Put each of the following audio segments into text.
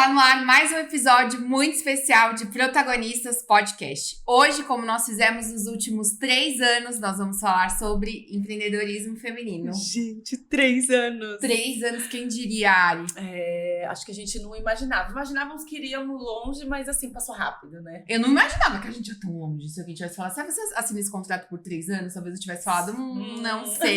Está no ar mais um episódio muito especial de Protagonistas Podcast. Hoje, como nós fizemos nos últimos 3 anos, nós vamos falar sobre empreendedorismo feminino. Gente, 3 anos! 3 anos, quem diria, Ari? Acho que a gente não imaginava. Imaginávamos que iríamos longe, mas assim, passou rápido, né? Eu não imaginava que a gente ia tão longe. Se alguém tivesse falado, sabe, você assina esse contrato por 3 anos? Talvez eu tivesse falado, não sei.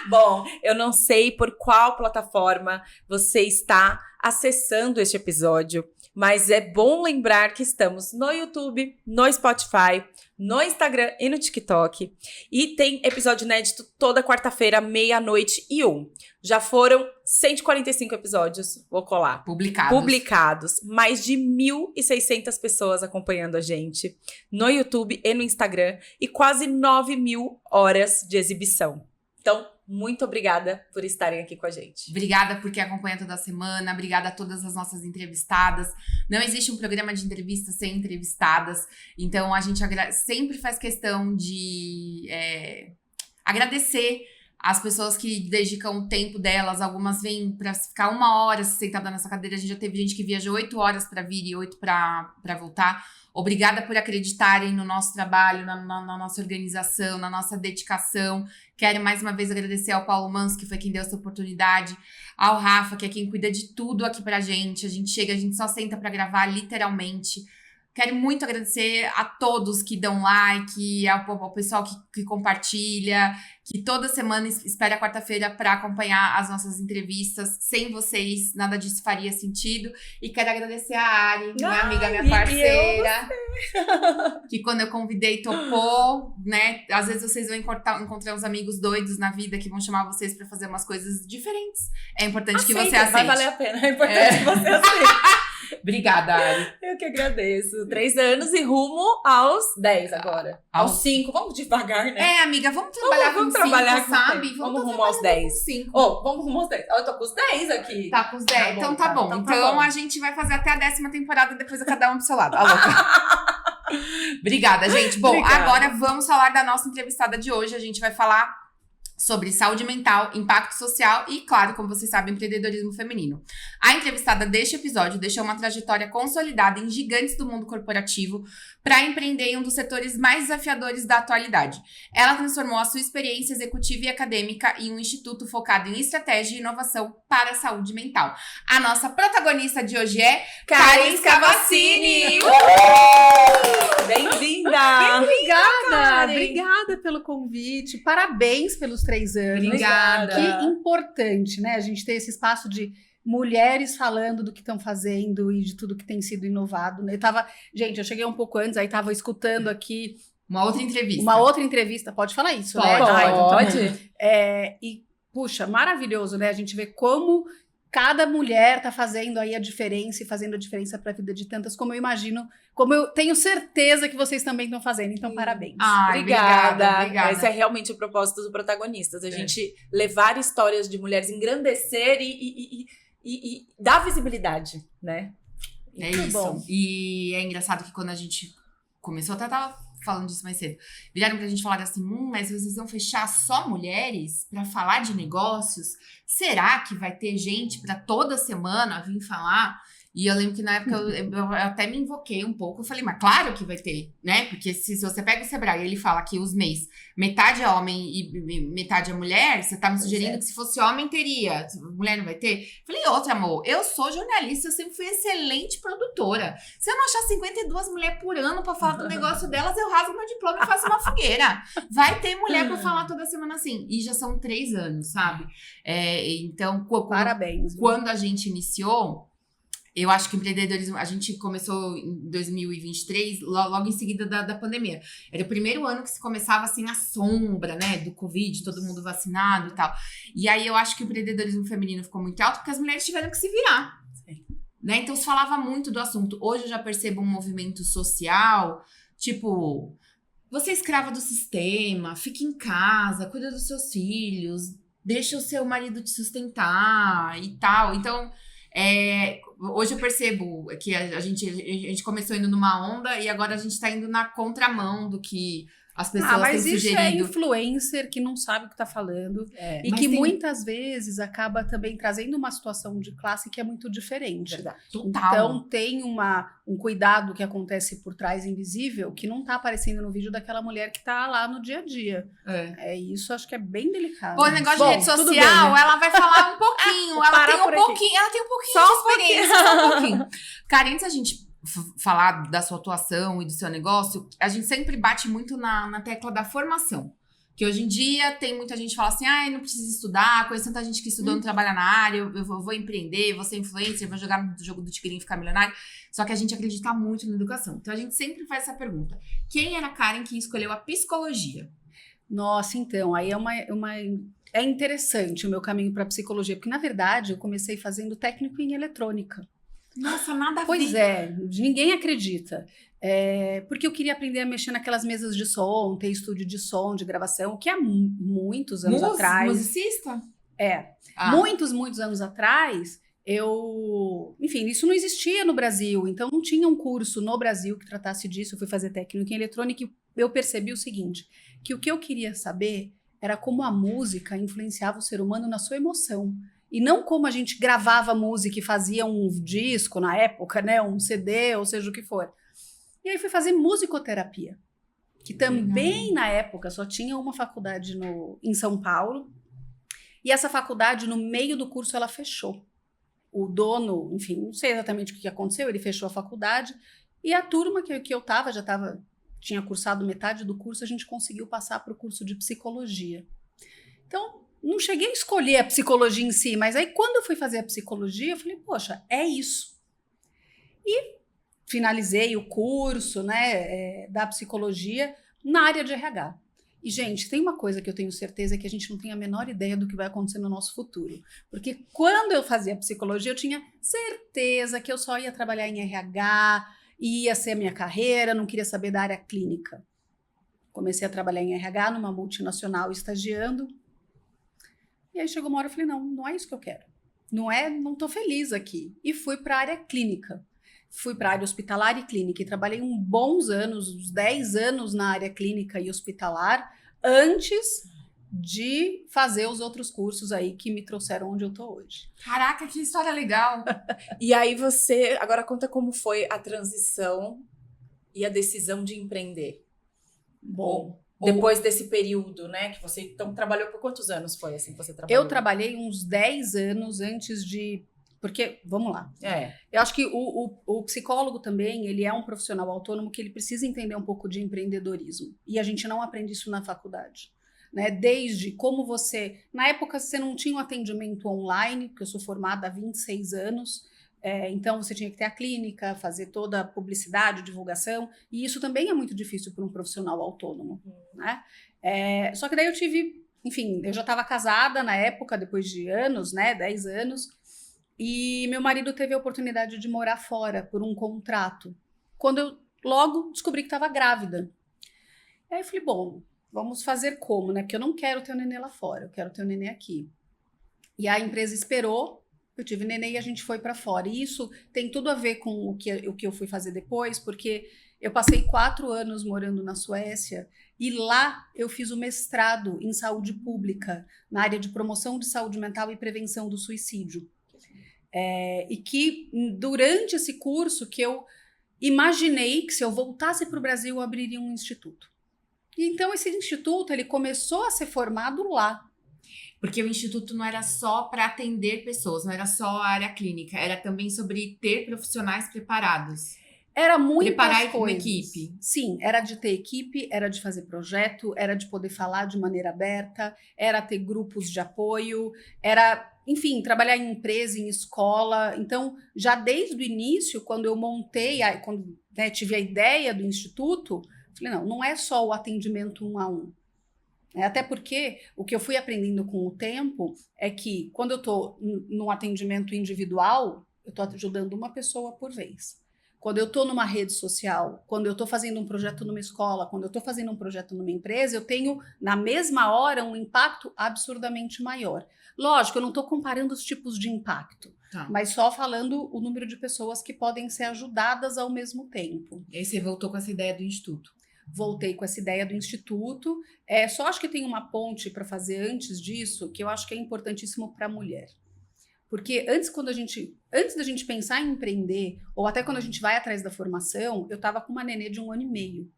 Bom, eu não sei por qual plataforma você está acessando este episódio, mas é bom lembrar que estamos no YouTube, no Spotify, no Instagram e no TikTok. E tem episódio inédito toda quarta-feira, 00:01. Já foram 145 episódios, vou colar. Publicados. Mais de 1.600 pessoas acompanhando a gente no YouTube e no Instagram e quase 9.000 horas de exibição. Então, muito obrigada por estarem aqui com a gente. Obrigada porque acompanha toda semana. Obrigada a todas as nossas entrevistadas. Não existe um programa de entrevista sem entrevistadas. Então, a gente sempre faz questão de agradecer as pessoas que dedicam o tempo delas. Algumas vêm para ficar 1 hora sentada nessa cadeira. A gente já teve gente que viajou 8 horas para vir e 8 para voltar. Obrigada por acreditarem no nosso trabalho, na nossa organização, na nossa dedicação. Quero mais uma vez agradecer ao Paulo Manso, que foi quem deu essa oportunidade, ao Rafa, que é quem cuida de tudo aqui pra gente. A gente chega, a gente só senta pra gravar, literalmente. Quero muito agradecer a todos que dão like, ao pessoal que compartilha, que toda semana espera a quarta-feira para acompanhar as nossas entrevistas. Sem vocês, nada disso faria sentido. E quero agradecer a Ari, minha amiga, minha parceira, que quando eu convidei, topou, né? Às vezes vocês vão encontrar uns amigos doidos na vida que vão chamar vocês para fazer umas coisas diferentes. É importante que você aceite. Vai valer a pena, é importante que você aceite. Obrigada, Ari. Eu que agradeço. 3 anos e rumo aos 10 agora. Aos 5. Vamos devagar, né? Amiga, vamos trabalhar vamos com trabalhar 5, sabe? Vamos rumo aos 10. Vamos rumo aos 10. Eu tô com os 10 aqui. Tá com os 10? Então tá bom. Então tá bom. A gente vai fazer até a 10ª temporada, depois cada um pro seu lado. A louca. Obrigada, gente. Bom, agora vamos falar da nossa entrevistada de hoje. A gente vai falar sobre saúde mental, impacto social e, claro, como vocês sabem, empreendedorismo feminino. A entrevistada deste episódio deixou uma trajetória consolidada em gigantes do mundo corporativo para empreender em um dos setores mais desafiadores da atualidade. Ela transformou a sua experiência executiva e acadêmica em um instituto focado em estratégia e inovação para a saúde mental. A nossa protagonista de hoje é Karin Scavacini! Bem-vinda! Obrigada pelo convite. Parabéns pelos 3 anos. Obrigada. Que importante, né? A gente ter esse espaço de mulheres falando do que estão fazendo e de tudo que tem sido inovado. Eu cheguei um pouco antes, aí tava escutando aqui uma outra entrevista. Pode falar isso, pode, né? Pode. E, puxa, maravilhoso, né? A gente vê como cada mulher tá fazendo aí a diferença e fazendo a diferença para a vida de tantas, como eu imagino, como eu tenho certeza que vocês também estão fazendo. Então, parabéns. Obrigada. Esse é realmente o propósito do Protagonistas. A gente levar histórias de mulheres, engrandecer e dar visibilidade, né? É isso. Bom. E é engraçado que quando a gente começou, até tava falando disso mais cedo, viraram pra gente falar assim, mas vocês vão fechar só mulheres pra falar de negócios? Será que vai ter gente pra toda semana vir falar? E eu lembro que na época eu até me invoquei um pouco. Eu falei, mas claro que vai ter, né? Porque se você pega o Sebrae e ele fala que os MEIs, metade é homem e metade é mulher, você tá me sugerindo que se fosse homem teria, mulher não vai ter? Eu falei, outra, amor, eu sou jornalista, eu sempre fui excelente produtora. Se eu não achar 52 mulheres por ano pra falar do negócio delas, eu rasgo meu diploma e faço uma fogueira. Vai ter mulher pra falar toda semana assim. E já são 3 anos, sabe? Então, parabéns. Quando a gente iniciou, eu acho que o empreendedorismo, a gente começou em 2023, logo em seguida da pandemia. Era o primeiro ano que se começava, assim, a sombra, né, do Covid, todo mundo vacinado e tal. E aí eu acho que o empreendedorismo feminino ficou muito alto porque as mulheres tiveram que se virar. Né? Então se falava muito do assunto. Hoje eu já percebo um movimento social, tipo, você é escrava do sistema, fica em casa, cuida dos seus filhos, deixa o seu marido te sustentar e tal. Então, hoje eu percebo que a gente começou indo numa onda e agora a gente tá indo na contramão do que as pessoas mas têm isso é sugerido. influencer que não sabe o que está falando. E Mas que tem- muitas vezes acaba também trazendo uma situação de classe que é muito diferente. Verdade. Total. Então tem um cuidado que acontece por trás invisível que não tá aparecendo no vídeo daquela mulher que tá lá no dia a dia. Isso acho que é bem delicado. Pô, o negócio de Bom, rede tudo social, bem, né? ela vai falar um pouquinho. Vou ela parar tem por aqui. ela tem um pouquinho Só de um experiência, só um pouquinho. Cara, antes da gente falar da sua atuação e do seu negócio, a gente sempre bate muito na tecla da formação. Que hoje em dia tem muita gente que fala assim, não precisa estudar, conheço tanta gente que estudou, não trabalha na área, eu vou empreender, vou ser influencer, vou jogar no jogo do tigrinho e ficar milionário. Só que a gente acredita muito na educação. Então a gente sempre faz essa pergunta. Quem era a Karen que escolheu a psicologia? Nossa, então, aí é interessante o meu caminho para psicologia, porque na verdade eu comecei fazendo técnico em eletrônica. Nossa, nada a ver. Pois é, ninguém acredita. Porque eu queria aprender a mexer naquelas mesas de som, ter estúdio de som, de gravação, que há muitos anos atrás. Musicista? Muitos anos atrás, enfim, isso não existia no Brasil, então não tinha um curso no Brasil que tratasse disso. Eu fui fazer técnico em eletrônica e eu percebi o seguinte, que o que eu queria saber era como a música influenciava o ser humano na sua emoção. E não como a gente gravava música e fazia um disco na época, né? Um CD, ou seja o que for. E aí fui fazer musicoterapia, que também na época só tinha uma faculdade em São Paulo. E essa faculdade, no meio do curso, ela fechou. O dono, enfim, não sei exatamente o que aconteceu, ele fechou a faculdade. E a turma que eu tinha cursado metade do curso, a gente conseguiu passar para o curso de psicologia. Então, não cheguei a escolher a psicologia em si, mas aí quando eu fui fazer a psicologia, eu falei, poxa, é isso. E finalizei o curso, né, da psicologia na área de RH. E, gente, tem uma coisa que eu tenho certeza que a gente não tem a menor ideia do que vai acontecer no nosso futuro. Porque quando eu fazia psicologia, eu tinha certeza que eu só ia trabalhar em RH, ia ser a minha carreira, não queria saber da área clínica. Comecei a trabalhar em RH numa multinacional, estagiando. E aí chegou uma hora e eu falei, não é isso que eu quero. Não tô feliz aqui. E fui para a área clínica. Fui para a área hospitalar e clínica. E trabalhei bons anos, uns 10 anos na área clínica e hospitalar, antes de fazer os outros cursos aí que me trouxeram onde eu tô hoje. Caraca, que história legal. E aí você, agora conta como foi a transição e a decisão de empreender. Bom, Depois desse período, né, que você então trabalhou por quantos anos foi assim que você trabalhou? eu trabalhei uns 10 anos antes de... Porque, vamos lá, É. eu acho que o psicólogo também, ele é um profissional autônomo que ele precisa entender um pouco de empreendedorismo. E a gente não aprende isso na faculdade. Né? Desde como você... Na época, você não tinha um atendimento online, porque eu sou formada há 26 anos, então você tinha que ter a clínica, fazer toda a publicidade, divulgação, e isso também é muito difícil para um profissional autônomo. Né? Só que daí eu tive... Enfim, eu já estava casada na época, depois de anos, né, 10 anos, e meu marido teve a oportunidade de morar fora por um contrato, quando eu logo descobri que estava grávida. Aí eu falei, bom, vamos fazer como, né? Porque eu não quero ter o nenê lá fora, eu quero ter o nenê aqui. E a empresa esperou, eu tive nenê e a gente foi para fora. E isso tem tudo a ver com o que eu fui fazer depois, porque eu passei 4 anos morando na Suécia e lá eu fiz o mestrado em saúde pública, na área de promoção de saúde mental e prevenção do suicídio. E que durante esse curso que eu imaginei que se eu voltasse para o Brasil eu abriria um instituto. E então esse instituto ele começou a ser formado lá. Porque o instituto não era só para atender pessoas, não era só a área clínica, era também sobre ter profissionais preparados. Era muitas Preparar coisas. uma equipe. Sim, era de ter equipe, era de fazer projeto, era de poder falar de maneira aberta, era ter grupos de apoio, era, enfim, trabalhar em empresa, em escola. Então, já desde o início, quando eu montei, quando tive a ideia do instituto, falei, não é só o atendimento 1 a 1. Até porque o que eu fui aprendendo com o tempo é que quando eu estou num atendimento individual, eu estou ajudando uma pessoa por vez. Quando eu estou numa rede social, quando eu estou fazendo um projeto numa escola, quando eu estou fazendo um projeto numa empresa, eu tenho, na mesma hora, um impacto absurdamente maior. Lógico, eu não estou comparando os tipos de impacto, mas só falando o número de pessoas que podem ser ajudadas ao mesmo tempo. E aí você voltou com essa ideia do instituto. voltei com essa ideia do instituto. Só acho que tem uma ponte para fazer antes disso, que eu acho que é importantíssimo para a mulher. Porque antes da gente pensar em empreender, ou até quando a gente vai atrás da formação, eu estava com uma nenê de 1 ano e meio.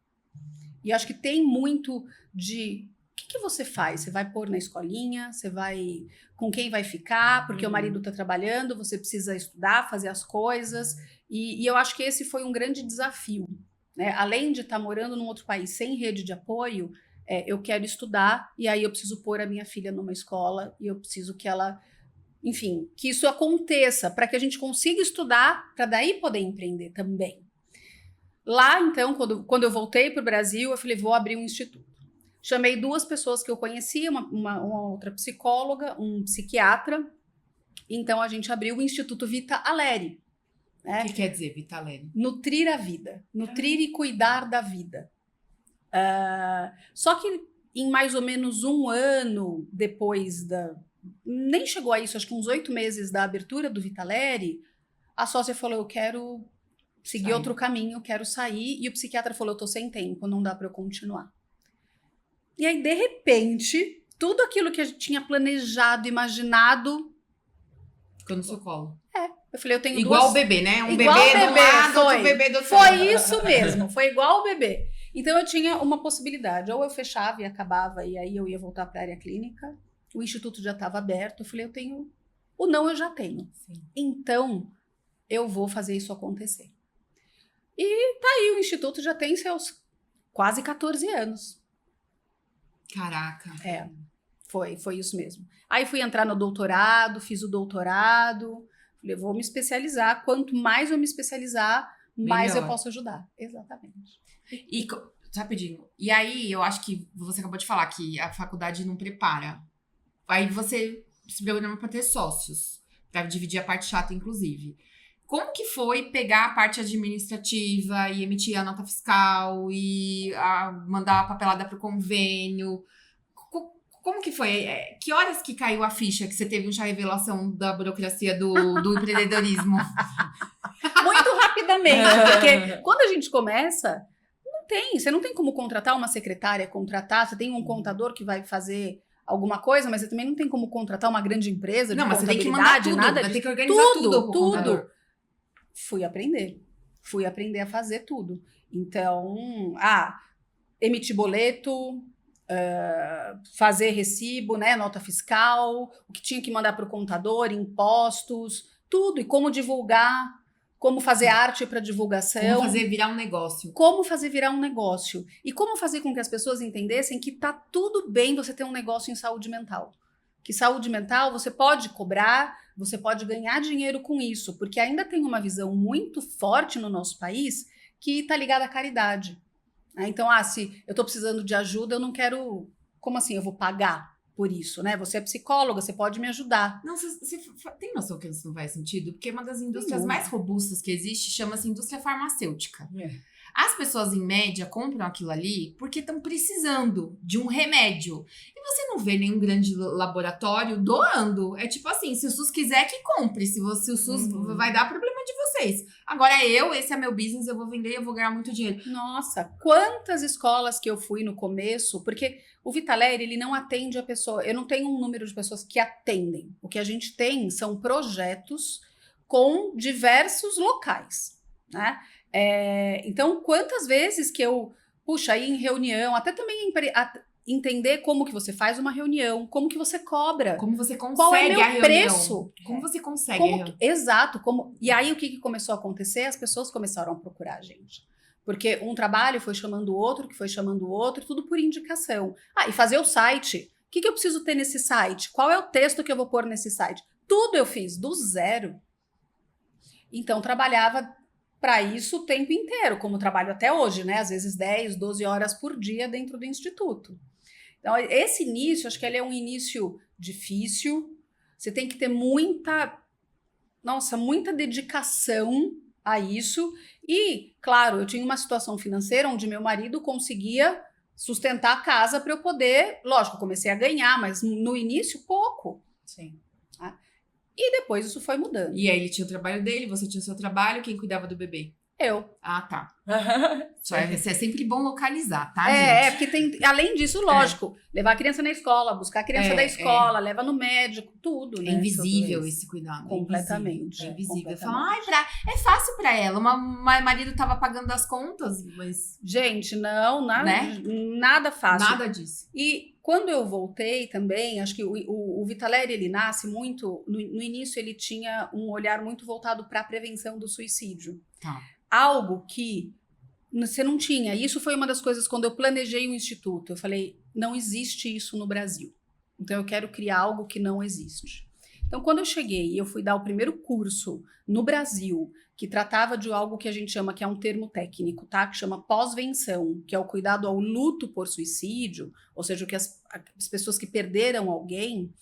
E acho que tem muito de... O que você faz? Você vai pôr na escolinha? Você vai... Com quem vai ficar? Porque o marido está trabalhando, você precisa estudar, fazer as coisas. E eu acho que esse foi um grande desafio, né? Além de estar morando num outro país sem rede de apoio, eu quero estudar, e aí eu preciso pôr a minha filha numa escola, e eu preciso que ela... Enfim, que isso aconteça, para que a gente consiga estudar, para daí poder empreender também. Lá, então, quando eu voltei para o Brasil, eu falei, vou abrir um instituto. Chamei 2 pessoas que eu conhecia, uma outra psicóloga, um psiquiatra. Então, a gente abriu o Instituto Vita Aleri. O que quer dizer Vita Aleri? Nutrir a vida. Nutrir e cuidar da vida. Só que em mais ou menos 1 ano depois nem chegou a isso, acho que uns 8 meses da abertura do Vita Aleri, a sócia falou, eu quero seguir outro caminho, quero sair. E o psiquiatra falou, eu tô sem tempo, não dá para eu continuar. E aí, de repente, tudo aquilo que a gente tinha planejado, imaginado... Ficou no seu colo. Eu falei, eu tenho igual 2... o bebê, né? Um igual bebê do lado, outro bebê do outro lado. Foi isso mesmo, foi igual o bebê. Então, eu tinha uma possibilidade. Ou eu fechava e acabava, e aí eu ia voltar para a área clínica. O instituto já estava aberto. Eu falei, eu tenho... O não eu já tenho. Sim. Então, eu vou fazer isso acontecer. E tá aí, o instituto já tem seus quase 14 anos. Caraca. Foi isso mesmo. Aí fui entrar no doutorado, fiz o doutorado, falei, vou me especializar. Quanto mais eu me especializar, mais eu posso ajudar. Exatamente. E, rapidinho, e aí eu acho que você acabou de falar que a faculdade não prepara. Aí você se programa para ter sócios, para dividir a parte chata, inclusive. Como que foi pegar a parte administrativa e emitir a nota fiscal e mandar a papelada para o convênio? Como que foi? Que horas que caiu a ficha que você teve uma revelação da burocracia do empreendedorismo? Muito rapidamente, porque quando a gente começa, você não tem como contratar uma secretária, você tem um contador que vai fazer alguma coisa, mas você também não tem como contratar uma grande empresa de contabilidade, mas você tem que mandar tudo, nada vai ter que organizar tudo. Tudo. Fui aprender a fazer tudo. Então, emitir boleto, fazer recibo, né, nota fiscal, o que tinha que mandar para o contador, impostos, tudo. E como divulgar, como fazer arte para divulgação. Como fazer virar um negócio. Como fazer virar um negócio. E como fazer com que as pessoas entendessem que tá tudo bem você ter um negócio em saúde mental. Que saúde mental você pode cobrar, você pode ganhar dinheiro com isso, porque ainda tem uma visão muito forte no nosso país que está ligada à caridade. Então, se eu estou precisando de ajuda, eu não quero... Como assim? Eu vou pagar por isso, né? Você é psicóloga, você pode me ajudar. Não, você tem noção que isso não faz sentido? Porque uma das indústrias mais robustas que existe chama-se indústria farmacêutica. As pessoas, em média, compram aquilo ali porque estão precisando de um remédio. E você não vê nenhum grande laboratório doando. É tipo assim, se o SUS quiser que compre, se o SUS vai dar problema de vocês. Agora esse é meu business, eu vou vender, eu vou ganhar muito dinheiro. Nossa, quantas escolas que eu fui no começo, porque o Vita Aleri, ele não atende a pessoa, eu não tenho um número de pessoas que atendem. O que a gente tem são projetos com diversos locais, né? Então, quantas vezes que eu, ir em reunião, até também entender como que você faz uma reunião, como que você cobra. Como você consegue qual é meu a reunião. preço. Como você consegue a reunião. Exato. E aí, o que começou a acontecer? As pessoas começaram a procurar a gente. Porque um trabalho foi chamando o outro, que foi chamando o outro, tudo por indicação. E fazer o site. O que eu preciso ter nesse site? Qual é o texto que eu vou pôr nesse site? Tudo eu fiz, do zero. Então, trabalhava para isso o tempo inteiro, como trabalho até hoje, né? Às vezes 10, 12 horas por dia dentro do instituto. Então, esse início, acho que ele é um início difícil. Você tem que ter muita dedicação a isso. E, claro, eu tinha uma situação financeira onde meu marido conseguia sustentar a casa para eu poder... Lógico, eu comecei a ganhar, mas no início, pouco. Sim. E depois isso foi mudando. E aí ele tinha o trabalho dele, você tinha o seu trabalho, quem cuidava do bebê? Eu. Ah, tá. Isso é sempre bom localizar, tá, É, gente? porque tem, além disso, lógico, levar a criança na escola, buscar a criança da escola, leva no médico, tudo, né? É invisível Tudo isso. esse cuidado. Completamente. É invisível. Completamente. Fala, é fácil pra ela. O marido tava pagando as contas, mas Gente, não, Né? nada fácil. nada disso. E quando eu voltei também, acho que o Vitaleri, ele nasce muito, no início ele tinha um olhar muito voltado para a prevenção do suicídio. Tá. Algo que você não tinha. Isso foi uma das coisas quando eu planejei o instituto. Eu falei, não existe isso no Brasil. Então eu quero criar algo que não existe. Então quando eu cheguei e eu fui dar o primeiro curso no Brasil, que tratava de algo que a gente chama, que é um termo técnico, tá? Que chama pós-venção, que é o cuidado ao luto por suicídio, ou seja, que as pessoas que perderam alguém,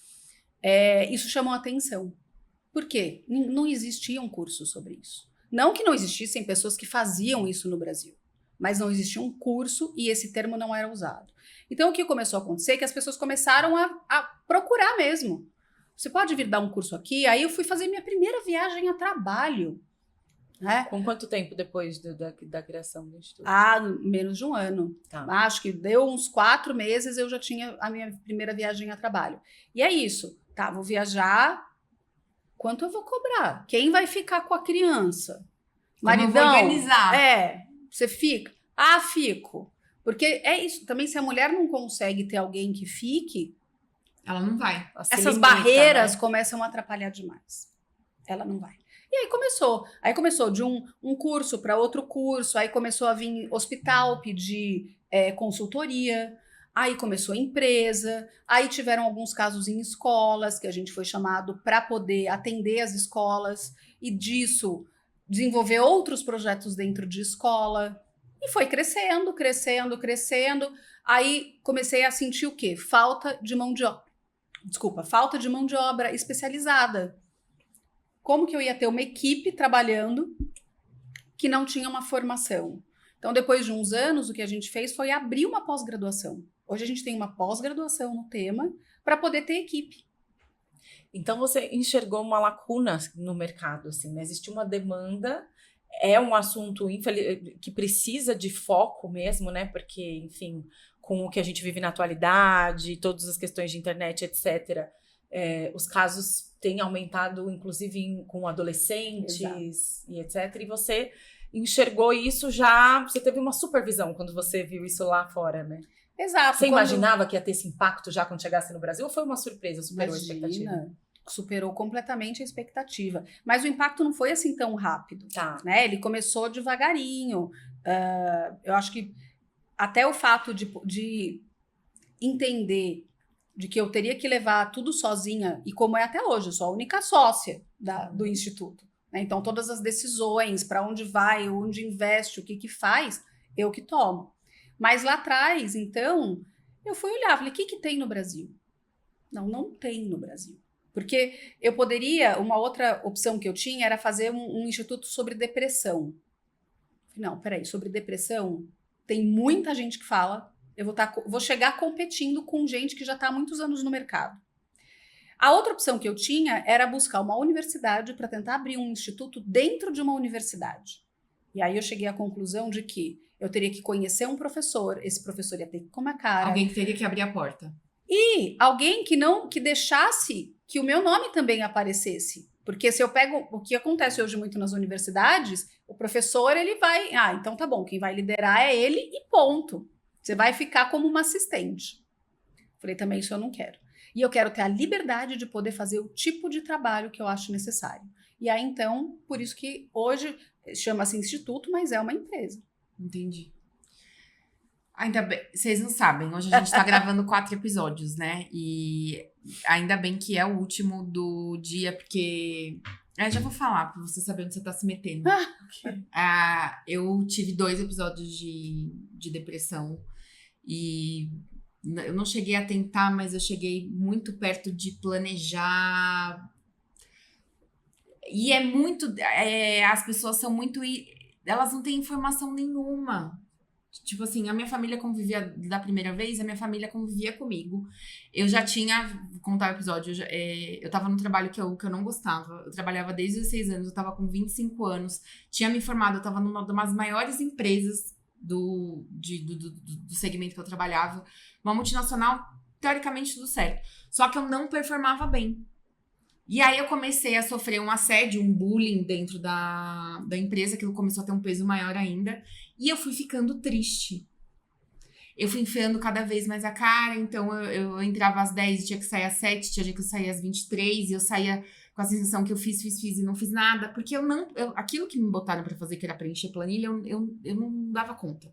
isso chamou atenção. Por quê? Não existia um curso sobre isso. Não que não existissem pessoas que faziam isso no Brasil, mas não existia um curso e esse termo não era usado. Então, o que começou a acontecer é que as pessoas começaram a procurar mesmo. Você pode vir dar um curso aqui? Aí eu fui fazer minha primeira viagem a trabalho. Né? Com quanto tempo depois da criação do Instituto? Menos de um ano. Tá. Acho que deu uns 4 meses, eu já tinha a minha primeira viagem a trabalho. E é isso. Tá, vou viajar. Quanto eu vou cobrar? Quem vai ficar com a criança? Maridão? Como eu vou organizar? Você fica? Fico. Porque é isso. Também, se a mulher não consegue ter alguém que fique, Ela não vai. essas barreiras começam a atrapalhar demais. Ela não vai. E aí começou. Aí começou de um curso para outro curso. Aí começou a vir hospital pedir consultoria. Aí começou a empresa. Aí tiveram alguns casos em escolas que a gente foi chamado para poder atender as escolas. E disso desenvolver outros projetos dentro de escola. E foi crescendo, crescendo, crescendo. Aí comecei a sentir o quê? Falta de mão de obra especializada. Como que eu ia ter uma equipe trabalhando que não tinha uma formação? Então, depois de uns anos, o que a gente fez foi abrir uma pós-graduação. Hoje a gente tem uma pós-graduação no tema para poder ter equipe. Então você enxergou uma lacuna no mercado, assim, né? Existe uma demanda, é um assunto que precisa de foco mesmo, né? Porque, enfim, com o que a gente vive na atualidade, todas as questões de internet, etc., os casos têm aumentado, inclusive com adolescentes. Exato. E etc. E você enxergou isso você teve uma supervisão quando você viu isso lá fora, né? Exato. Você imaginava que ia ter esse impacto já quando chegasse no Brasil? Ou foi uma surpresa, superou a expectativa? Superou completamente a expectativa. Mas o impacto não foi assim tão rápido. Tá. Né? Ele começou devagarinho. Eu acho que até o fato de entender de que eu teria que levar tudo sozinha, e como é até hoje, eu sou a única sócia do Instituto. Né? Então, todas as decisões, para onde vai, onde investe, o que faz, eu que tomo. Mas lá atrás, então, eu fui olhar, falei, o que tem no Brasil? Não tem no Brasil. Porque eu poderia, uma outra opção que eu tinha era fazer um instituto sobre depressão. Não, peraí, sobre depressão, tem muita gente que fala, eu vou chegar competindo com gente que já está há muitos anos no mercado. A outra opção que eu tinha era buscar uma universidade para tentar abrir um instituto dentro de uma universidade. E aí eu cheguei à conclusão de que eu teria que conhecer um professor, esse professor ia ter que comer a cara. Alguém que teria que abrir a porta. E alguém que deixasse que o meu nome também aparecesse. Porque se eu pego o que acontece hoje muito nas universidades, o professor ele vai, então tá bom, quem vai liderar é ele e ponto. Você vai ficar como uma assistente. Falei, também isso eu não quero. E eu quero ter a liberdade de poder fazer o tipo de trabalho que eu acho necessário. E aí, então, por isso que hoje chama-se instituto, mas é uma empresa. Entendi. Ainda bem, vocês não sabem, hoje a gente tá gravando 4 episódios, né? E ainda bem que é o último do dia, porque... já vou falar, pra você saber onde você tá se metendo. Eu tive 2 episódios de depressão e eu não cheguei a tentar, mas eu cheguei muito perto de planejar. E as pessoas são muito... Elas não têm informação nenhuma. Tipo assim, a minha família convivia da primeira vez, a minha família convivia comigo. Eu já tinha, vou contar o episódio, eu tava num trabalho que eu não gostava. Eu trabalhava desde os 16 anos, eu tava com 25 anos. Tinha me formado, eu tava numa das maiores empresas do segmento que eu trabalhava. Uma multinacional, teoricamente tudo certo. Só que eu não performava bem. E aí eu comecei a sofrer um assédio, um bullying dentro da empresa, que começou a ter um peso maior ainda. E eu fui ficando triste. Eu fui enfiando cada vez mais a cara, então eu entrava às 10 e tinha que sair às 7, tinha dia que eu saía às 23, e eu saía com a sensação que eu fiz e não fiz nada, porque aquilo que me botaram pra fazer, que era preencher planilha, eu não dava conta.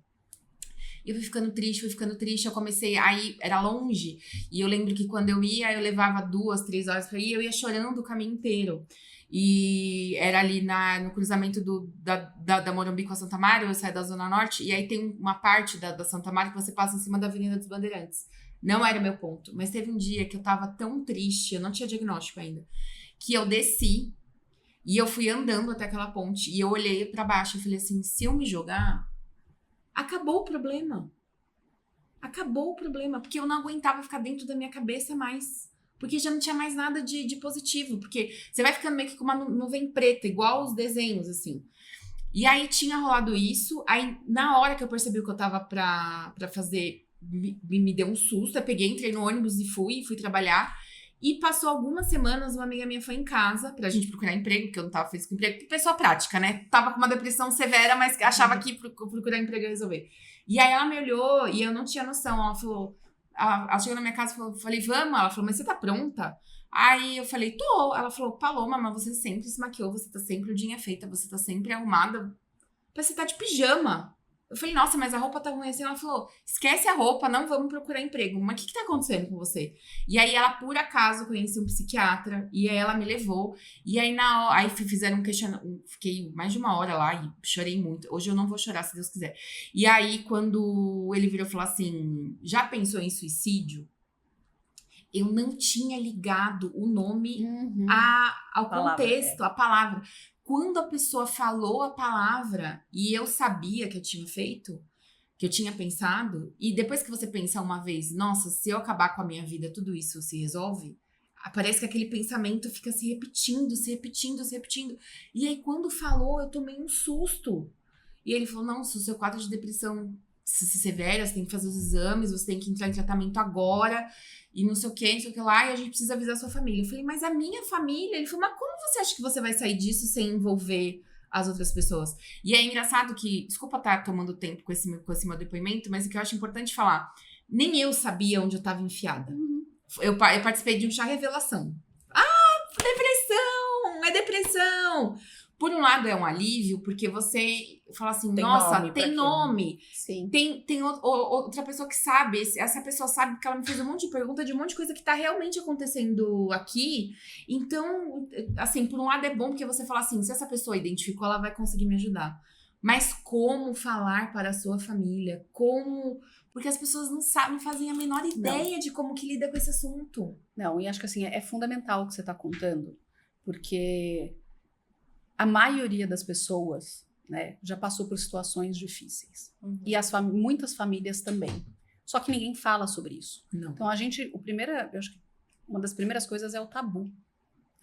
Eu fui ficando triste, eu comecei, aí era longe, e eu lembro que quando eu ia, eu levava 2, 3 horas pra ir, eu ia chorando o caminho inteiro. E era ali no cruzamento da Morumbi com a Santa Mária, eu saí da Zona Norte, e aí tem uma parte da Santa Mária que você passa em cima da Avenida dos Bandeirantes. Não era meu ponto, mas teve um dia que eu tava tão triste, eu não tinha diagnóstico ainda, que eu desci, e eu fui andando até aquela ponte, e eu olhei pra baixo e falei assim, se eu me jogar, acabou o problema. Acabou o problema, porque eu não aguentava ficar dentro da minha cabeça mais. Porque já não tinha mais nada de positivo. Porque você vai ficando meio que com uma nuvem preta, igual os desenhos, assim. E aí tinha rolado isso. Aí, na hora que eu percebi o que eu tava pra fazer, me deu um susto. Eu peguei, entrei no ônibus e fui trabalhar. E passou algumas semanas, uma amiga minha foi em casa pra gente procurar emprego, porque eu não tava feliz com emprego. Pessoa prática, né? Tava com uma depressão severa, mas achava que procurar emprego ia resolver. E aí ela me olhou e eu não tinha noção. Ela falou... Ela chegou na minha casa e falei, vamos? Ela falou, mas você tá pronta? Aí eu falei, tô. Ela falou, Paloma, mas você sempre se maquiou, você tá sempre udinha feita, você tá sempre arrumada. Você tá de pijama. Eu falei, nossa, mas a roupa tá ruim assim. Ela falou, esquece a roupa, não vamos procurar emprego. Mas o que tá acontecendo com você? E aí ela, por acaso, conheceu um psiquiatra. E aí ela me levou. E aí aí fizeram um questionamento. Fiquei mais de uma hora lá e chorei muito. Hoje eu não vou chorar, se Deus quiser. E aí, quando ele virou e falou assim, já pensou em suicídio? Eu não tinha ligado o nome ao contexto, a palavra. Quando a pessoa falou a palavra e eu sabia que eu tinha feito, que eu tinha pensado, e depois que você pensa uma vez, nossa, se eu acabar com a minha vida, tudo isso se resolve, parece que aquele pensamento fica se repetindo, se repetindo, se repetindo. E aí, quando falou, eu tomei um susto. E ele falou, não, se o seu quadro de depressão se severa, você tem que fazer os exames, você tem que entrar em tratamento agora, e não sei o que lá, e a gente precisa avisar a sua família. Eu falei, mas a minha família? Ele falou, mas como você acha que você vai sair disso sem envolver as outras pessoas? E é engraçado que, desculpa estar tomando tempo com esse meu depoimento, mas o que eu acho importante falar, nem eu sabia onde eu estava enfiada. Eu participei de um chá revelação. Depressão! É depressão! Por um lado, é um alívio, porque você fala assim, nossa, tem nome. Sim. Tem outra pessoa que sabe. Essa pessoa sabe porque ela me fez um monte de pergunta de um monte de coisa que tá realmente acontecendo aqui. Então, assim, por um lado é bom, porque você fala assim, se essa pessoa identificou, ela vai conseguir me ajudar. Mas como falar para a sua família? Como... Porque as pessoas não sabem, não fazem a menor ideia de como que lida com esse assunto. Não, e acho que assim, é fundamental o que você tá contando, porque... A maioria das pessoas, né, já passou por situações difíceis. E muitas famílias também. Só que ninguém fala sobre isso. Não. Então, eu acho que uma das primeiras coisas é o tabu.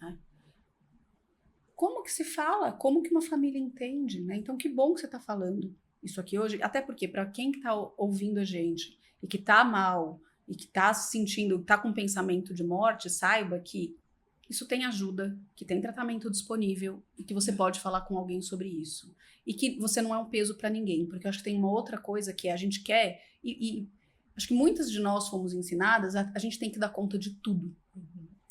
Né? Como que se fala? Como que uma família entende? Né? Então, que bom que você está falando isso aqui hoje. Até porque, para quem está ouvindo a gente e que está mal, e que está se sentindo, está com pensamento de morte, saiba que isso tem ajuda, que tem tratamento disponível e que você pode falar com alguém sobre isso. E que você não é um peso para ninguém, porque eu acho que tem uma outra coisa que a gente quer, e acho que muitas de nós fomos ensinadas, a gente tem que dar conta de tudo.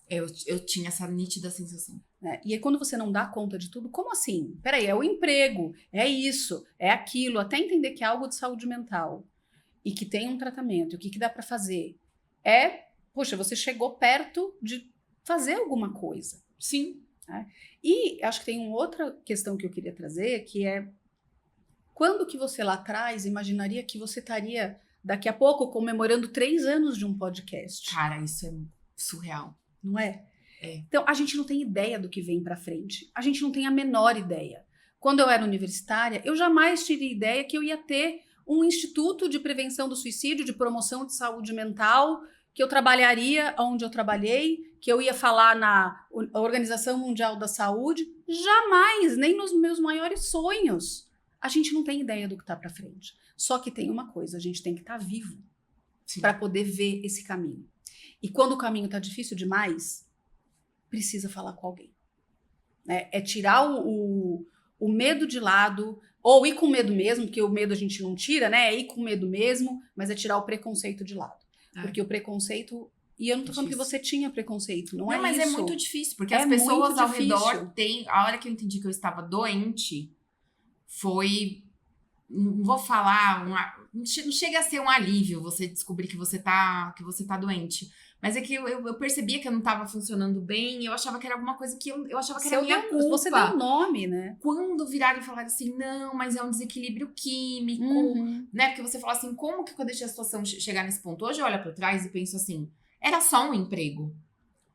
Eu tinha essa nítida sensação. E aí quando você não dá conta de tudo, como assim? Peraí, é o emprego, é isso, é aquilo, até entender que é algo de saúde mental e que tem um tratamento, e o que dá para fazer. Poxa, você chegou perto de fazer alguma coisa. Sim. Né? E acho que tem uma outra questão que eu queria trazer, que é quando que você lá atrás imaginaria que você estaria daqui a pouco comemorando 3 anos de um podcast? Cara, isso é surreal. Não é? É. Então, a gente não tem ideia do que vem pra frente. A gente não tem a menor ideia. Quando eu era universitária, eu jamais tive ideia que eu ia ter um instituto de prevenção do suicídio, de promoção de saúde mental, que eu trabalharia onde eu trabalhei, que eu ia falar na Organização Mundial da Saúde. Jamais, nem nos meus maiores sonhos. A gente não tem ideia do que está para frente. Só que tem uma coisa, a gente tem que estar vivo para poder ver esse caminho. E quando o caminho está difícil demais, precisa falar com alguém. Né? É tirar o medo de lado, ou ir com medo mesmo, porque o medo a gente não tira, né? É ir com medo mesmo, mas é tirar o preconceito de lado. Porque o preconceito... E eu não tô falando que você tinha preconceito, não é isso. Mas é muito difícil, porque as pessoas ao redor têm... A hora que eu entendi que eu estava doente, foi... Não vou falar... Não chega a ser um alívio você descobrir que você tá doente. Mas é que eu percebia que eu não estava funcionando bem, eu achava que era alguma coisa que eu achava que era minha culpa. Você deu nome, né? Quando viraram e falaram assim, não, mas é um desequilíbrio químico, né? Porque você fala assim, como que eu deixei a situação chegar nesse ponto? Hoje eu olho pra trás e penso assim, era só um emprego.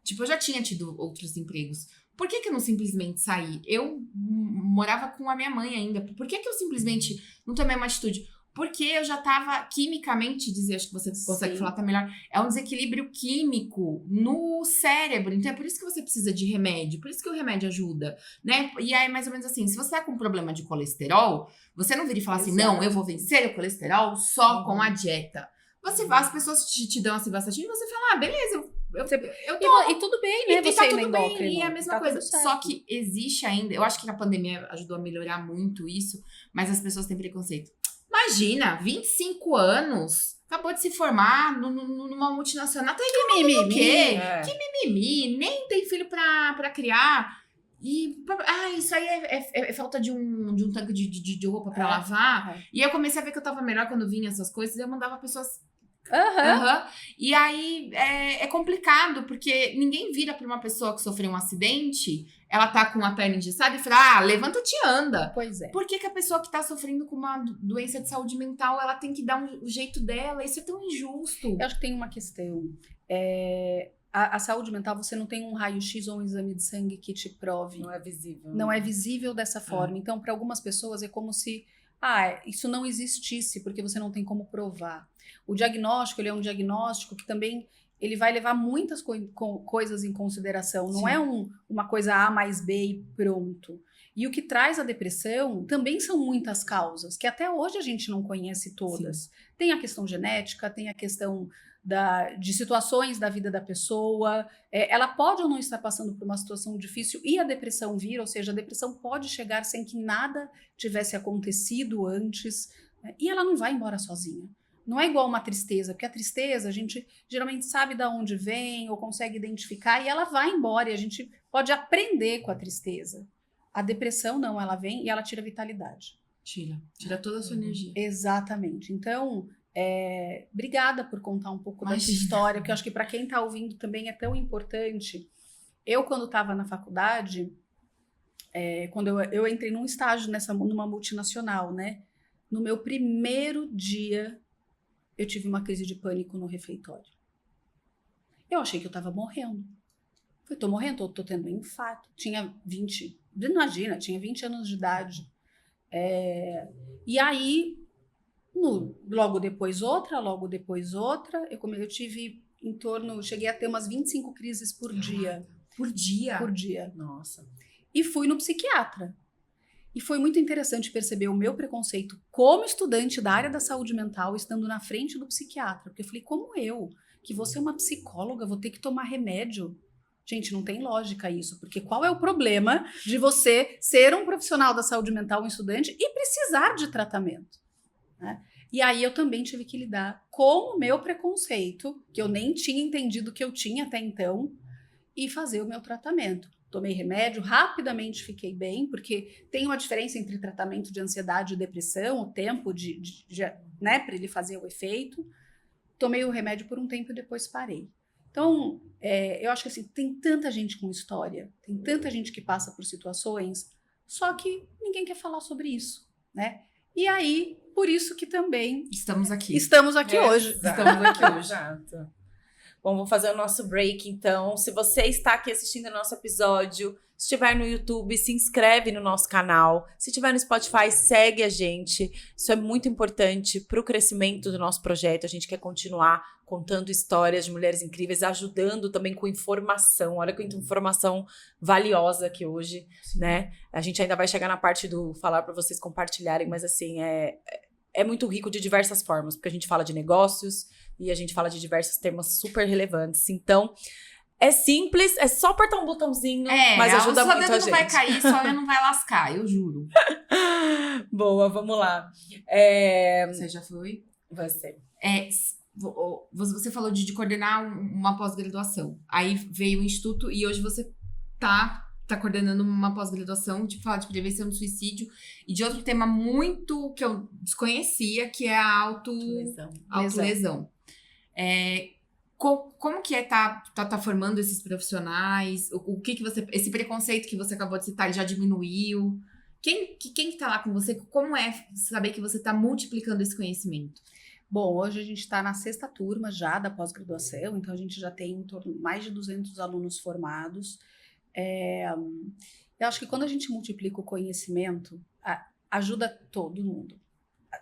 Tipo, eu já tinha tido outros empregos. Por que eu não simplesmente saí? Eu morava com a minha mãe ainda. Por que eu simplesmente não tomei uma atitude? Porque eu já tava quimicamente, acho que você consegue falar até melhor, é um desequilíbrio químico no cérebro. Então é por isso que você precisa de remédio, por isso que o remédio ajuda, né? E aí, mais ou menos assim, se você tá com um problema de colesterol, você não vira e fala assim, não, eu vou vencer o colesterol só com a dieta. As pessoas te dão a civastatina e você fala, beleza, eu tô... E tudo bem, né? E tá tudo bem, e é a mesma coisa. Só que existe ainda, eu acho que a pandemia ajudou a melhorar muito isso, mas as pessoas têm preconceito. Imagina, 25 anos, acabou de se formar numa multinacional, tá aí mimimi, quê? Que mimimi, nem tem filho pra criar. E, isso aí é falta de um tanque de roupa pra lavar. E eu comecei a ver que eu tava melhor quando vinha essas coisas, e eu mandava pessoas... E aí é complicado, porque ninguém vira pra uma pessoa que sofreu um acidente, ela tá com a perna engessada e fala, levanta-te e anda. Pois é. Por que a pessoa que tá sofrendo com uma doença de saúde mental, ela tem que dar um jeito dela? Isso é tão injusto. Eu acho que tem uma questão. A saúde mental, você não tem um raio-x ou um exame de sangue que te prove. Não é visível. Não é visível dessa forma. Então, para algumas pessoas, é como se isso não existisse, porque você não tem como provar. O diagnóstico, ele é um diagnóstico que também ele vai levar muitas coisas em consideração. Não é uma coisa A mais B e pronto. E o que traz a depressão também são muitas causas, que até hoje a gente não conhece todas. Sim. Tem a questão genética, tem a questão de situações da vida da pessoa. Ela pode ou não estar passando por uma situação difícil e a depressão vir, ou seja, a depressão pode chegar sem que nada tivesse acontecido antes, né? E ela não vai embora sozinha. Não é igual uma tristeza, porque a tristeza a gente geralmente sabe de onde vem ou consegue identificar e ela vai embora e a gente pode aprender com a tristeza. A depressão não, ela vem e ela tira a vitalidade. Tira toda a sua energia. Exatamente. Então, obrigada por contar um pouco da sua história, porque eu acho que para quem está ouvindo também é tão importante. Eu, quando estava na faculdade, quando eu entrei num estágio numa multinacional, né? No meu primeiro dia, eu tive uma crise de pânico no refeitório. Eu achei que eu estava morrendo. Falei, tô morrendo, tô tendo um infarto. Tinha 20 anos de idade. E aí, logo depois outra. Eu tive cheguei a ter umas 25 crises por dia. Por dia? Por dia. Nossa. E fui no psiquiatra. E foi muito interessante perceber o meu preconceito como estudante da área da saúde mental, estando na frente do psiquiatra. Porque eu falei, como eu, que você é uma psicóloga, vou ter que tomar remédio? Gente, não tem lógica isso. Porque qual é o problema de você ser um profissional da saúde mental, um estudante, e precisar de tratamento? Né? E aí eu também tive que lidar com o meu preconceito, que eu nem tinha entendido que eu tinha até então, e fazer o meu tratamento. Tomei remédio, rapidamente fiquei bem, porque tem uma diferença entre tratamento de ansiedade e depressão, o tempo né, para ele fazer o efeito. Tomei o remédio por um tempo e depois parei. Então, eu acho que assim, tem tanta gente com história, tem tanta gente que passa por situações, só que ninguém quer falar sobre isso, né? E aí, por isso que também... Estamos aqui hoje. Estamos aqui hoje. Exato. Bom, vamos fazer o nosso break, então. Se você está aqui assistindo o nosso episódio, se estiver no YouTube, se inscreve no nosso canal. Se estiver no Spotify, segue a gente. Isso é muito importante para o crescimento do nosso projeto. A gente quer continuar contando histórias de mulheres incríveis, ajudando também com informação. Olha que informação valiosa aqui hoje, né? A gente ainda vai chegar na parte do falar para vocês compartilharem, mas assim, é muito rico de diversas formas, porque a gente fala de negócios e a gente fala de diversos temas super relevantes. Então, é simples, é só apertar um botãozinho, mas ajuda muito a gente. O seu dedo não vai cair, só não vai lascar, eu juro. Boa, vamos lá. Você já foi? Você. Você falou de coordenar uma pós-graduação. Aí veio o Instituto e hoje você tá coordenando uma pós-graduação de falar de prevenção do suicídio e de outro tema muito que eu desconhecia, que é a autolesão. Como que tá formando esses profissionais? O que você... Esse preconceito que você acabou de citar, ele já diminuiu? Quem que tá lá com você? Como é saber que você tá multiplicando esse conhecimento? Bom, hoje a gente está na 6ª turma já da pós-graduação, então a gente já tem em torno de mais de 200 alunos formados. Eu acho que quando a gente multiplica o conhecimento, ajuda todo mundo.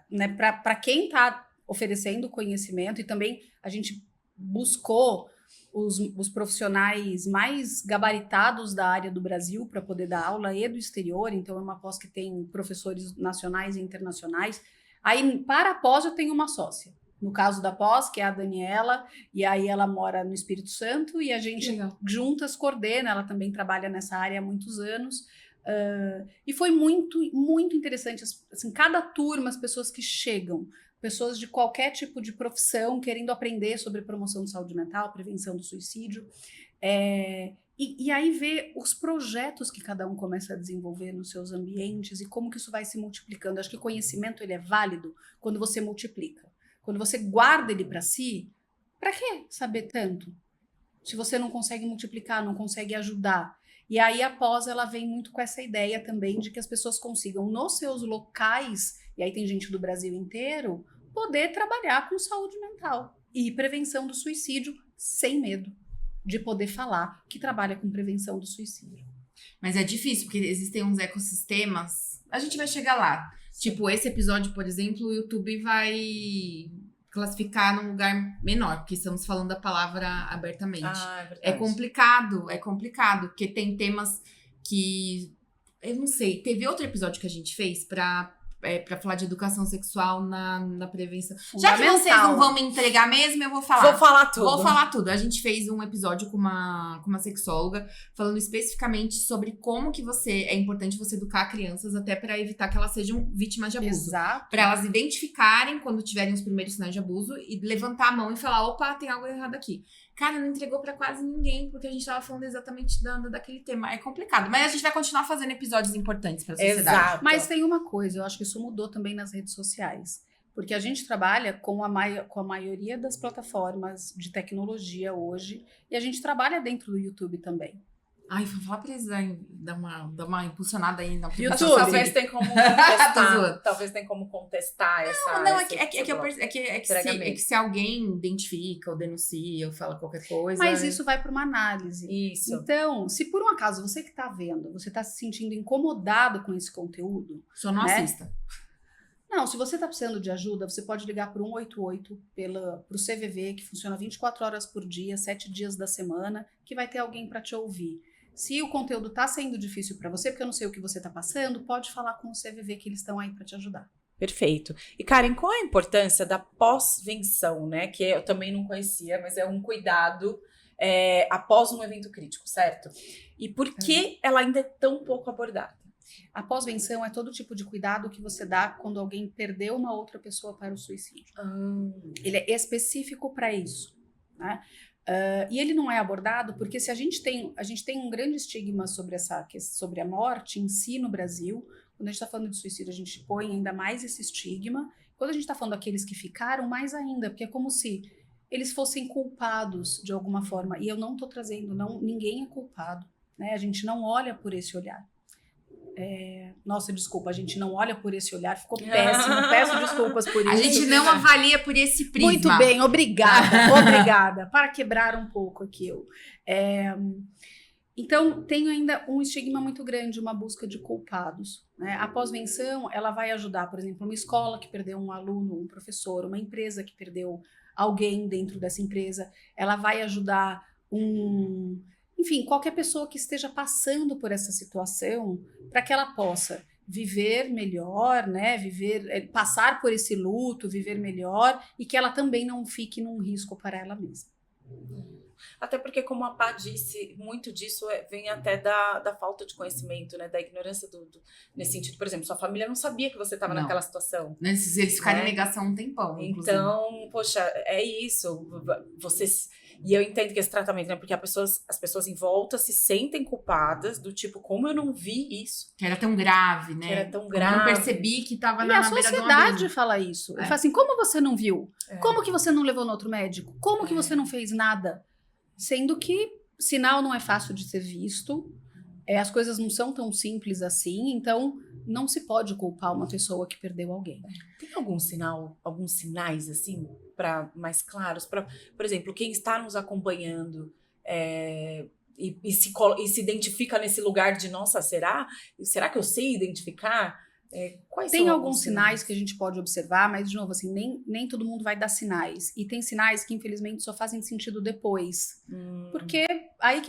Né? Para quem está oferecendo conhecimento, e também a gente buscou os profissionais mais gabaritados da área do Brasil para poder dar aula e do exterior, então é uma pós que tem professores nacionais e internacionais. Aí, para a pós, eu tenho uma sócia. No caso da pós, que é a Daniela, e aí ela mora no Espírito Santo, e a gente juntas coordena, ela também trabalha nessa área há muitos anos. E foi muito, muito interessante, assim, cada turma, as pessoas que chegam, pessoas de qualquer tipo de profissão, querendo aprender sobre promoção de saúde mental, prevenção do suicídio, e aí ver os projetos que cada um começa a desenvolver nos seus ambientes e como que isso vai se multiplicando. Acho que o conhecimento ele é válido quando você multiplica. Quando você guarda ele para si, para que saber tanto? Se você não consegue multiplicar, não consegue ajudar. E aí a pós ela vem muito com essa ideia também de que as pessoas consigam nos seus locais, e aí tem gente do Brasil inteiro, poder trabalhar com saúde mental e prevenção do suicídio sem medo de poder falar que trabalha com prevenção do suicídio. Mas é difícil, porque existem uns ecossistemas. A gente vai chegar lá. Tipo, esse episódio, por exemplo, o YouTube vai classificar num lugar menor, porque estamos falando a palavra abertamente. É complicado, porque tem temas que... Eu não sei, teve outro episódio que a gente fez pra falar de educação sexual na prevenção. Já que vocês não vão me entregar mesmo, eu vou falar. Vou falar tudo. A gente fez um episódio com uma sexóloga, falando especificamente sobre como que é importante você educar crianças até para evitar que elas sejam vítimas de abuso. Exato. Para elas identificarem quando tiverem os primeiros sinais de abuso e levantar a mão e falar, opa, tem algo errado aqui. Cara, não entregou pra quase ninguém, porque a gente tava falando exatamente daquele tema. É complicado, mas a gente vai continuar fazendo episódios importantes pra sociedade. Exato. Mas tem uma coisa, eu acho que isso mudou também nas redes sociais. Porque a gente trabalha com a maioria das plataformas de tecnologia hoje, e a gente trabalha dentro do YouTube também. Ai, vou falar pra eles dar uma impulsionada aí na YouTube. Talvez tenha como contestar. Talvez tenha como contestar essa. Não, é que se alguém identifica ou denuncia ou fala qualquer coisa. Mas isso vai para uma análise. Isso. Então, se por um acaso você que tá vendo, você tá se sentindo incomodado com esse conteúdo. Só não assista. Não, se você tá precisando de ajuda, você pode ligar para o 188 pro CVV, que funciona 24 horas por dia, 7 dias da semana, que vai ter alguém para te ouvir. Se o conteúdo tá sendo difícil para você, porque eu não sei o que você tá passando, pode falar com o CVV que eles estão aí para te ajudar. Perfeito. E Karen, qual a importância da pós-venção, né? Que eu também não conhecia, mas é um cuidado após um evento crítico, certo? E por que ela ainda é tão pouco abordada? A pós-venção é todo tipo de cuidado que você dá quando alguém perdeu uma outra pessoa para o suicídio. Ele é específico para isso, né? E ele não é abordado porque se a gente tem um grande estigma sobre a morte em si no Brasil. Quando a gente está falando de suicídio, a gente põe ainda mais esse estigma. Quando a gente está falando daqueles que ficaram, mais ainda, porque é como se eles fossem culpados de alguma forma. E eu não estou trazendo, ninguém é culpado, né? A gente não olha por esse olhar. Nossa, desculpa, a gente não olha por esse olhar, ficou péssimo, peço desculpas por isso. A gente não avalia por esse prisma. Muito bem, obrigada, para quebrar um pouco aqui. Então, tem ainda um estigma muito grande, uma busca de culpados, né? A pós-venção, ela vai ajudar, por exemplo, uma escola que perdeu um aluno, um professor, uma empresa que perdeu alguém dentro dessa empresa, ela vai ajudar enfim, qualquer pessoa que esteja passando por essa situação, para que ela possa viver melhor, né? Passar por esse luto, viver melhor, e que ela também não fique num risco para ela mesma. Até porque, como a Pá disse, muito disso vem até da falta de conhecimento, né? Da ignorância nesse sentido. Por exemplo, sua família não sabia que você estava naquela situação. Eles ficaram em negação um tempão, inclusive. Então, poxa, é isso. E eu entendo que esse tratamento, né? Porque as pessoas em volta se sentem culpadas, do tipo, como eu não vi isso? Que era tão grave, né? Que era tão Eu grave. não percebi que estava E na a beira do sociedade abismo. fala isso. Ele fala assim, como você não viu? Como que você não levou no outro médico? Como que você não fez nada? Sendo que sinal não é fácil de ser visto, as coisas não são tão simples assim, então não se pode culpar uma pessoa que perdeu alguém. Tem alguns sinais, assim, mais claros? Por exemplo, quem está nos acompanhando e se identifica nesse lugar de, nossa, será que eu sei identificar? Quais Tem são alguns sinais que a gente pode observar, mas, de novo, assim, nem todo mundo vai dar sinais. E tem sinais que, infelizmente, só fazem sentido depois. Porque aí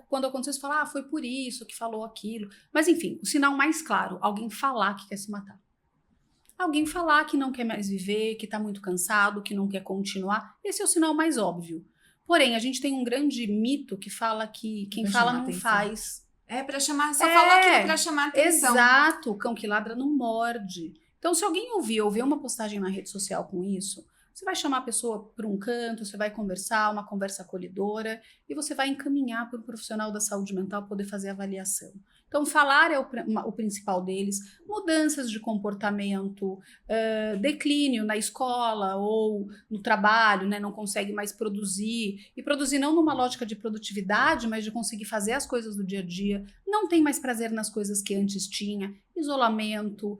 quando aconteceu, você fala, foi por isso que falou aquilo. Mas, enfim, o sinal mais claro, alguém falar que quer se matar. Alguém falar que não quer mais viver, que tá muito cansado, que não quer continuar. Esse é o sinal mais óbvio. Porém, a gente tem um grande mito que fala que quem fala não faz. Pra chamar, só falou aquilo pra chamar atenção. Exato, o cão que ladra não morde. Então, se alguém ouvir uma postagem na rede social com isso, você vai chamar a pessoa para um canto, você vai conversar, uma conversa acolhedora, e você vai encaminhar para um profissional da saúde mental poder fazer a avaliação. Então, falar é o principal deles, mudanças de comportamento, declínio na escola ou no trabalho, né, não consegue mais produzir, e produzir não numa lógica de produtividade, mas de conseguir fazer as coisas do dia a dia, não tem mais prazer nas coisas que antes tinha, isolamento,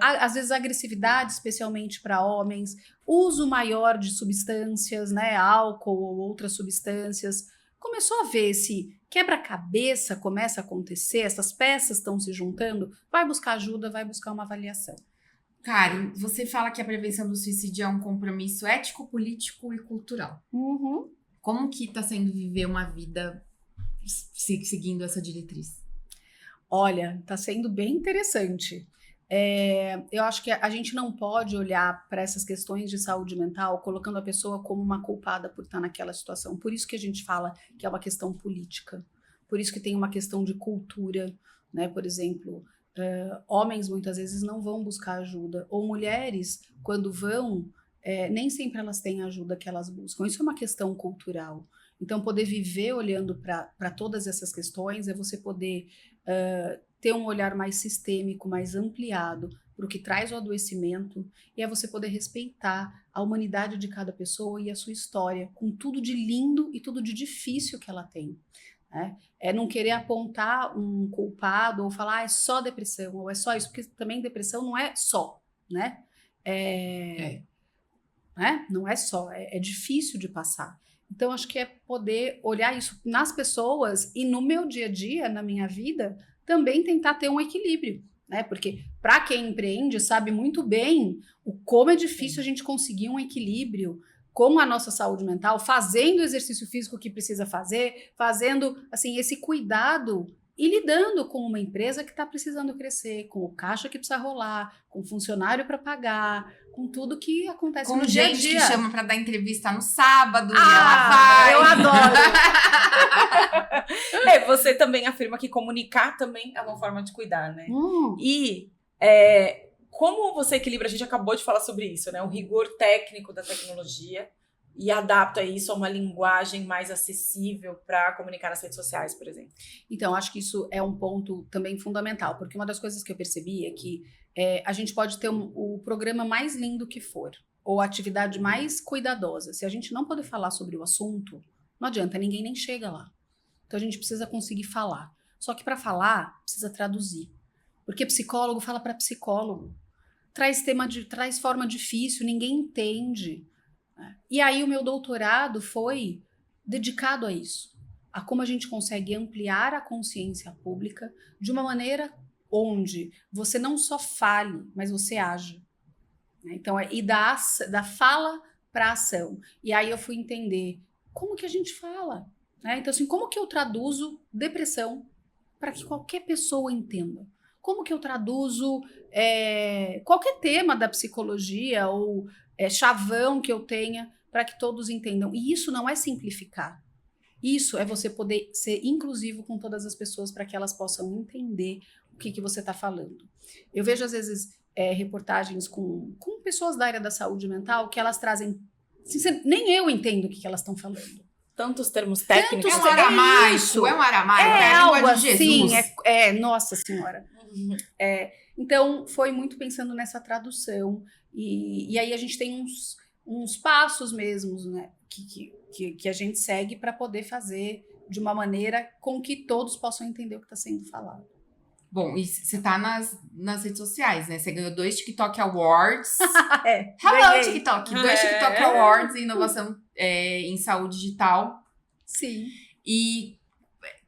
às vezes agressividade, especialmente para homens, uso maior de substâncias, né, álcool ou outras substâncias. Começou a ver esse quebra-cabeça começa a acontecer, essas peças estão se juntando, vai buscar ajuda, vai buscar uma avaliação. Karen, você fala que a prevenção do suicídio é um compromisso ético, político e cultural. Uhum. Como que está sendo viver uma vida seguindo essa diretriz? Olha, está sendo bem interessante. Eu acho que a gente não pode olhar para essas questões de saúde mental colocando a pessoa como uma culpada por estar naquela situação. Por isso que a gente fala que é uma questão política. Por isso que tem uma questão de cultura, né? Por exemplo, homens muitas vezes não vão buscar ajuda. Ou mulheres, quando vão, nem sempre elas têm a ajuda que elas buscam. Isso é uma questão cultural. Então, poder viver olhando para todas essas questões é você poder ter um olhar mais sistêmico, mais ampliado para o que traz o adoecimento, e é você poder respeitar a humanidade de cada pessoa e a sua história, com tudo de lindo e tudo de difícil que ela tem. Né? É não querer apontar um culpado ou falar é só depressão, ou é só isso, porque também depressão não é só, né? Né? Não é só, é difícil de passar. Então, acho que é poder olhar isso nas pessoas e no meu dia a dia, na minha vida, também tentar ter um equilíbrio, né? Porque para quem empreende sabe muito bem como é difícil a gente conseguir um equilíbrio com a nossa saúde mental, fazendo o exercício físico que precisa fazer, fazendo assim esse cuidado e lidando com uma empresa que está precisando crescer, com o caixa que precisa rolar, com funcionário para pagar, com tudo que acontece no dia a dia. Com gente que chama para dar entrevista no sábado e ela vai. Eu adoro! Você também afirma que comunicar também é uma forma de cuidar, né? E como você equilibra, a gente acabou de falar sobre isso, né? O rigor técnico da tecnologia e adapta isso a uma linguagem mais acessível para comunicar nas redes sociais, por exemplo. Então, acho que isso é um ponto também fundamental, porque uma das coisas que eu percebi é que a gente pode ter o programa mais lindo que for, ou a atividade mais cuidadosa. Se a gente não poder falar sobre o assunto, não adianta, ninguém nem chega lá. Então, a gente precisa conseguir falar. Só que para falar, precisa traduzir. Porque psicólogo fala para psicólogo. Traz forma difícil, ninguém entende. E aí o meu doutorado foi dedicado a isso. A como a gente consegue ampliar a consciência pública de uma maneira onde você não só fale, mas você age. Então, e da fala para a ação. E aí eu fui entender como que a gente fala. Então, assim, como que eu traduzo depressão para que qualquer pessoa entenda? Como que eu traduzo qualquer tema da psicologia ou chavão que eu tenha para que todos entendam? E isso não é simplificar. Isso é você poder ser inclusivo com todas as pessoas para que elas possam entender o que você está falando. Eu vejo, às vezes, reportagens com pessoas da área da saúde mental que elas trazem... Assim, nem eu entendo o que elas estão falando. Tantos termos técnicos. É um aramaico, é a língua de Jesus. Nossa Senhora. Então, foi muito pensando nessa tradução. E aí a gente tem uns passos mesmos, né, que a gente segue para poder fazer de uma maneira com que todos possam entender o que está sendo falado. Bom, e você tá nas redes sociais, né? Você ganhou 2 TikTok Awards. Hello, ganhei. TikTok! 2 TikTok Awards em inovação em saúde digital. Sim. E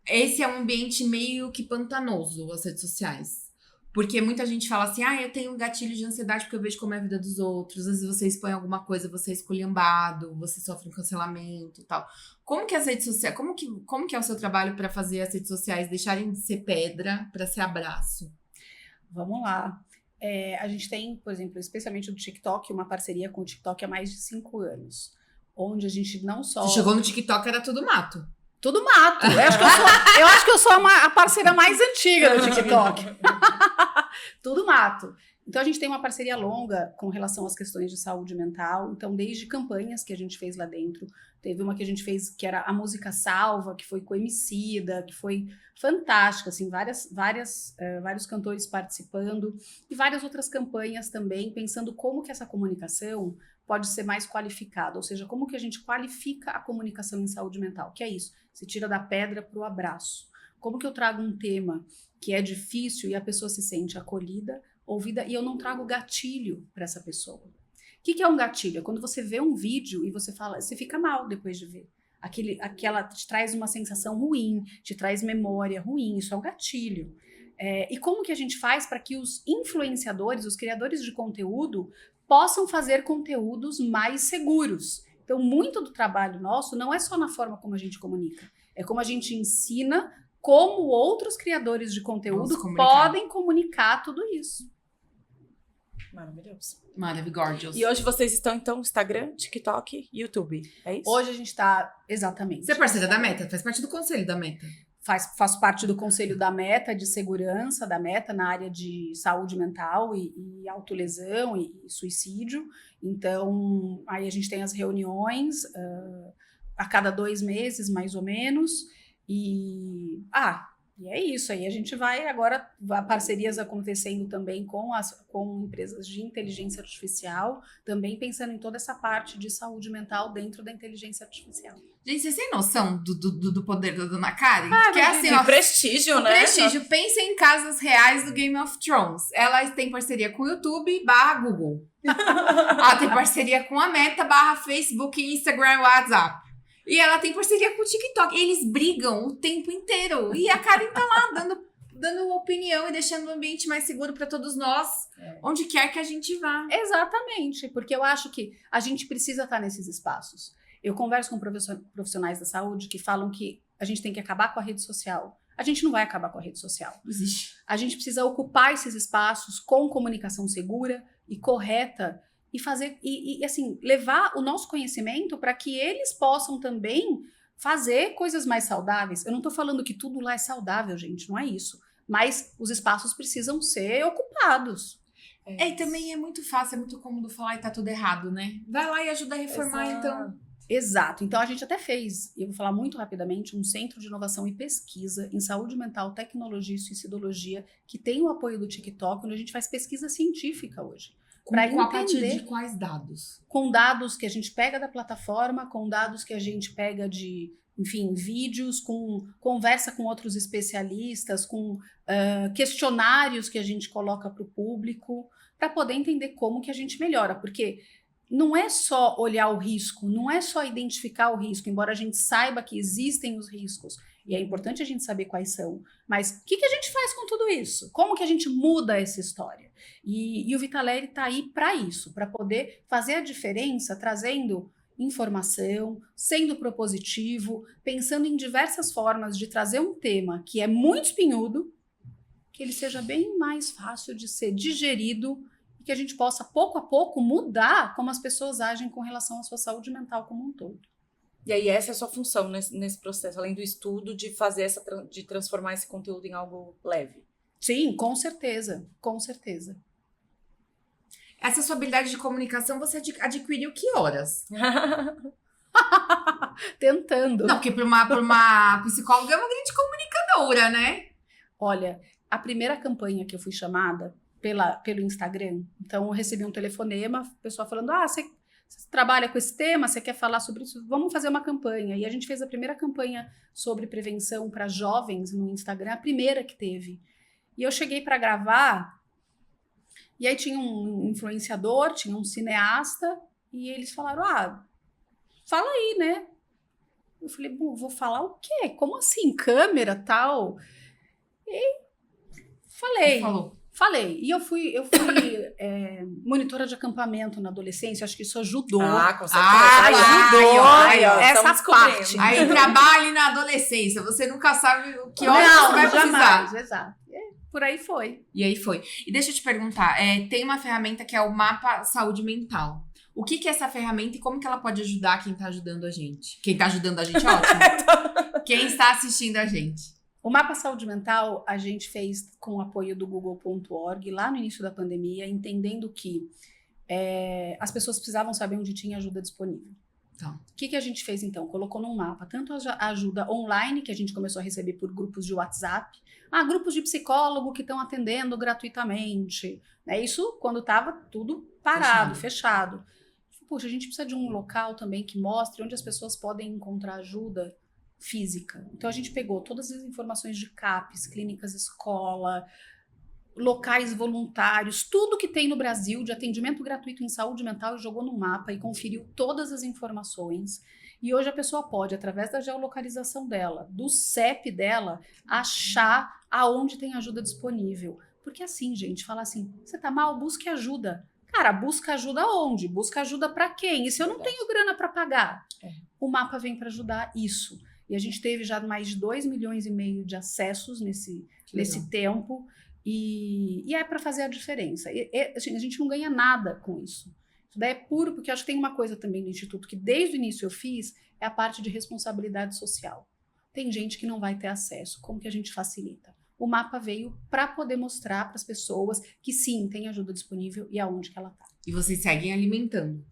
esse é um ambiente meio que pantanoso, as redes sociais. Porque muita gente fala assim, eu tenho um gatilho de ansiedade porque eu vejo como é a vida dos outros. Às vezes você expõe alguma coisa, você é esculhambado, você sofre um cancelamento e tal. Como que as redes sociais, como que é o seu trabalho para fazer as redes sociais deixarem de ser pedra para ser abraço? Vamos lá. A gente tem, por exemplo, especialmente no TikTok, uma parceria com o TikTok há mais de 5 anos. Onde a gente não só... Você chegou no TikTok, era tudo mato. Tudo mato. Eu acho que eu sou a parceira mais antiga do TikTok. Tudo mato. Então, a gente tem uma parceria longa com relação às questões de saúde mental. Então, desde campanhas que a gente fez lá dentro. Teve uma que a gente fez que era a música Salva, que foi com Emicida, que foi fantástica, assim, vários cantores participando. E várias outras campanhas também, pensando como que essa comunicação pode ser mais qualificada. Ou seja, como que a gente qualifica a comunicação em saúde mental. Que é isso, se tira da pedra para o abraço. Como que eu trago um tema que é difícil e a pessoa se sente acolhida, ouvida, e eu não trago gatilho para essa pessoa. O que é um gatilho? É quando você vê um vídeo e você fica mal depois de ver. Aquela te traz uma sensação ruim, te traz memória ruim, isso é um gatilho. E como que a gente faz para que os influenciadores, os criadores de conteúdo, possam fazer conteúdos mais seguros? Então, muito do trabalho nosso não é só na forma como a gente comunica, é como a gente ensina como outros criadores de conteúdo podem comunicar tudo isso. Maravilhoso. Maravilhoso. E hoje vocês estão, então, Instagram, TikTok, YouTube, é isso? Hoje a gente está, exatamente. Você é parceira da Meta? Faz parte do conselho da Meta? Faço parte do conselho da Meta, de segurança da Meta, na área de saúde mental e autolesão e suicídio. Então, aí a gente tem as reuniões a cada 2 meses, mais ou menos. E é isso, aí a gente vai agora, parcerias acontecendo também com empresas de inteligência artificial, também pensando em toda essa parte de saúde mental dentro da inteligência artificial. Gente, vocês têm noção do poder da Dona Karen? Que é assim, ó, prestígio, né? Prestígio. Pensem em casas reais do Game of Thrones. Ela tem parceria com o YouTube /Google. Ela tem parceria com a Meta /Facebook, Instagram, WhatsApp. E ela tem parceria com o TikTok. Eles brigam o tempo inteiro. E a Karen tá lá dando opinião e deixando o ambiente mais seguro para todos nós, onde quer que a gente vá. Exatamente, porque eu acho que a gente precisa estar nesses espaços. Eu converso com profissionais da saúde que falam que a gente tem que acabar com a rede social. A gente não vai acabar com a rede social. Não existe. A gente precisa ocupar esses espaços com comunicação segura e correta, e fazer e assim, levar o nosso conhecimento para que eles possam também fazer coisas mais saudáveis. Eu não estou falando que tudo lá é saudável, gente, não é isso. Mas os espaços precisam ser ocupados. E também é muito fácil, é muito cômodo falar e tá tudo errado, né? Vai lá e ajuda a reformar, então. Exato. Então, a gente até fez, eu vou falar muito rapidamente, um centro de inovação e pesquisa em saúde mental, tecnologia e suicidologia, que tem o apoio do TikTok, onde a gente faz pesquisa científica hoje. Para a partir entender de quais dados? com dados que a gente pega da plataforma, com dados que a gente pega de, enfim, vídeos, com conversa com outros especialistas, com questionários que a gente coloca para o público, para poder entender como que a gente melhora, porque não é só olhar o risco, não é só identificar o risco, embora a gente saiba que existem os riscos, e é importante a gente saber quais são, mas o que a gente faz com tudo isso? Como que a gente muda essa história? E o Vitaleri está aí para isso, para poder fazer a diferença, trazendo informação, sendo propositivo, pensando em diversas formas de trazer um tema que é muito espinhudo, que ele seja bem mais fácil de ser digerido e que a gente possa, pouco a pouco, mudar como as pessoas agem com relação à sua saúde mental como um todo. E aí essa é a sua função nesse processo, além do estudo, de fazer de transformar esse conteúdo em algo leve. Sim, com certeza, com certeza. Essa sua habilidade de comunicação você adquiriu que horas? Tentando. Não, porque para uma psicóloga é uma grande comunicadora, né? Olha, a primeira campanha que eu fui chamada pelo Instagram, então eu recebi um telefonema, o pessoal falando, você trabalha com esse tema, você quer falar sobre isso? Vamos fazer uma campanha. E a gente fez a primeira campanha sobre prevenção para jovens no Instagram, a primeira que teve. E eu cheguei para gravar, e aí tinha um influenciador, tinha um cineasta, e eles falaram, fala aí, né? Eu falei, vou falar o quê? Como assim? Câmera, tal? E falei. E eu fui monitora de acampamento na adolescência, acho que isso ajudou. Com certeza. Ajudou essa parte. Aí trabalhe na adolescência, você nunca sabe o que hora você vai precisar. Exato. Por aí foi. E aí foi. E deixa eu te perguntar, tem uma ferramenta que é o Mapa Saúde Mental. O que é essa ferramenta e como que ela pode ajudar quem tá ajudando a gente? Quem tá ajudando a gente, ótimo. Quem está assistindo a gente? O Mapa Saúde Mental a gente fez com o apoio do Google.org lá no início da pandemia, entendendo que as pessoas precisavam saber onde tinha ajuda disponível. Tá. O que a gente fez então? Colocou num mapa tanto a ajuda online, que a gente começou a receber por grupos de WhatsApp, grupos de psicólogo que estão atendendo gratuitamente. Isso quando estava tudo parado, fechado. Poxa, a gente precisa de um local também que mostre onde as pessoas podem encontrar ajuda física. Então a gente pegou todas as informações de CAPs, clínicas escola, locais voluntários, tudo que tem no Brasil de atendimento gratuito em saúde mental e jogou no mapa e conferiu todas as informações. E hoje a pessoa pode, através da geolocalização dela, do CEP dela, achar aonde tem ajuda disponível. Porque assim, gente, fala assim, você tá mal? Busque ajuda. Cara, busca ajuda onde? Busca ajuda para quem? E se eu não tenho grana para pagar? O mapa vem para ajudar isso. E a gente teve já mais de 2,5 milhões de acessos nesse tempo. E é para fazer a diferença. Assim, a gente não ganha nada com isso. Isso daí é puro, porque eu acho que tem uma coisa também no Instituto que desde o início eu fiz, é a parte de responsabilidade social. Tem gente que não vai ter acesso. Como que a gente facilita? O mapa veio para poder mostrar para as pessoas que sim, tem ajuda disponível e aonde que ela está. E vocês seguem alimentando?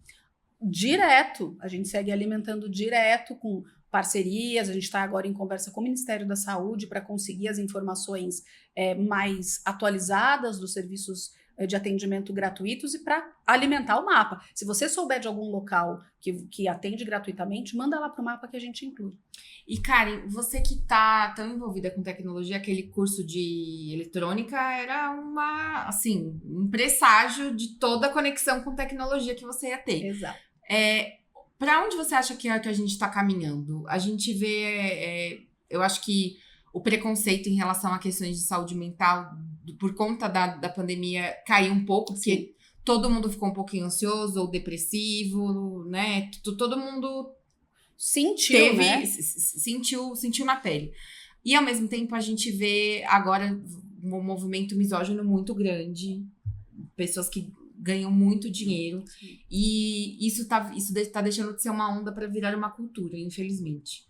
Direto. A gente segue alimentando direto com parcerias. A gente está agora em conversa com o Ministério da Saúde para conseguir as informações mais atualizadas dos serviços de atendimento gratuitos e para alimentar o mapa. Se você souber de algum local que atende gratuitamente, manda lá para o mapa que a gente inclui. E, Karen, você que tá tão envolvida com tecnologia, aquele curso de eletrônica era um presságio de toda a conexão com tecnologia que você ia ter. Exato. Para onde você acha que a gente está caminhando? A gente vê, eu acho que o preconceito em relação a questões de saúde mental, por conta da pandemia, caiu um pouco, porque todo mundo ficou um pouquinho ansioso ou depressivo, né? Todo mundo sentiu, né? sentiu na pele. E, ao mesmo tempo, a gente vê agora um movimento misógino muito grande, pessoas que ganham muito dinheiro, e isso tá deixando de ser uma onda para virar uma cultura, infelizmente.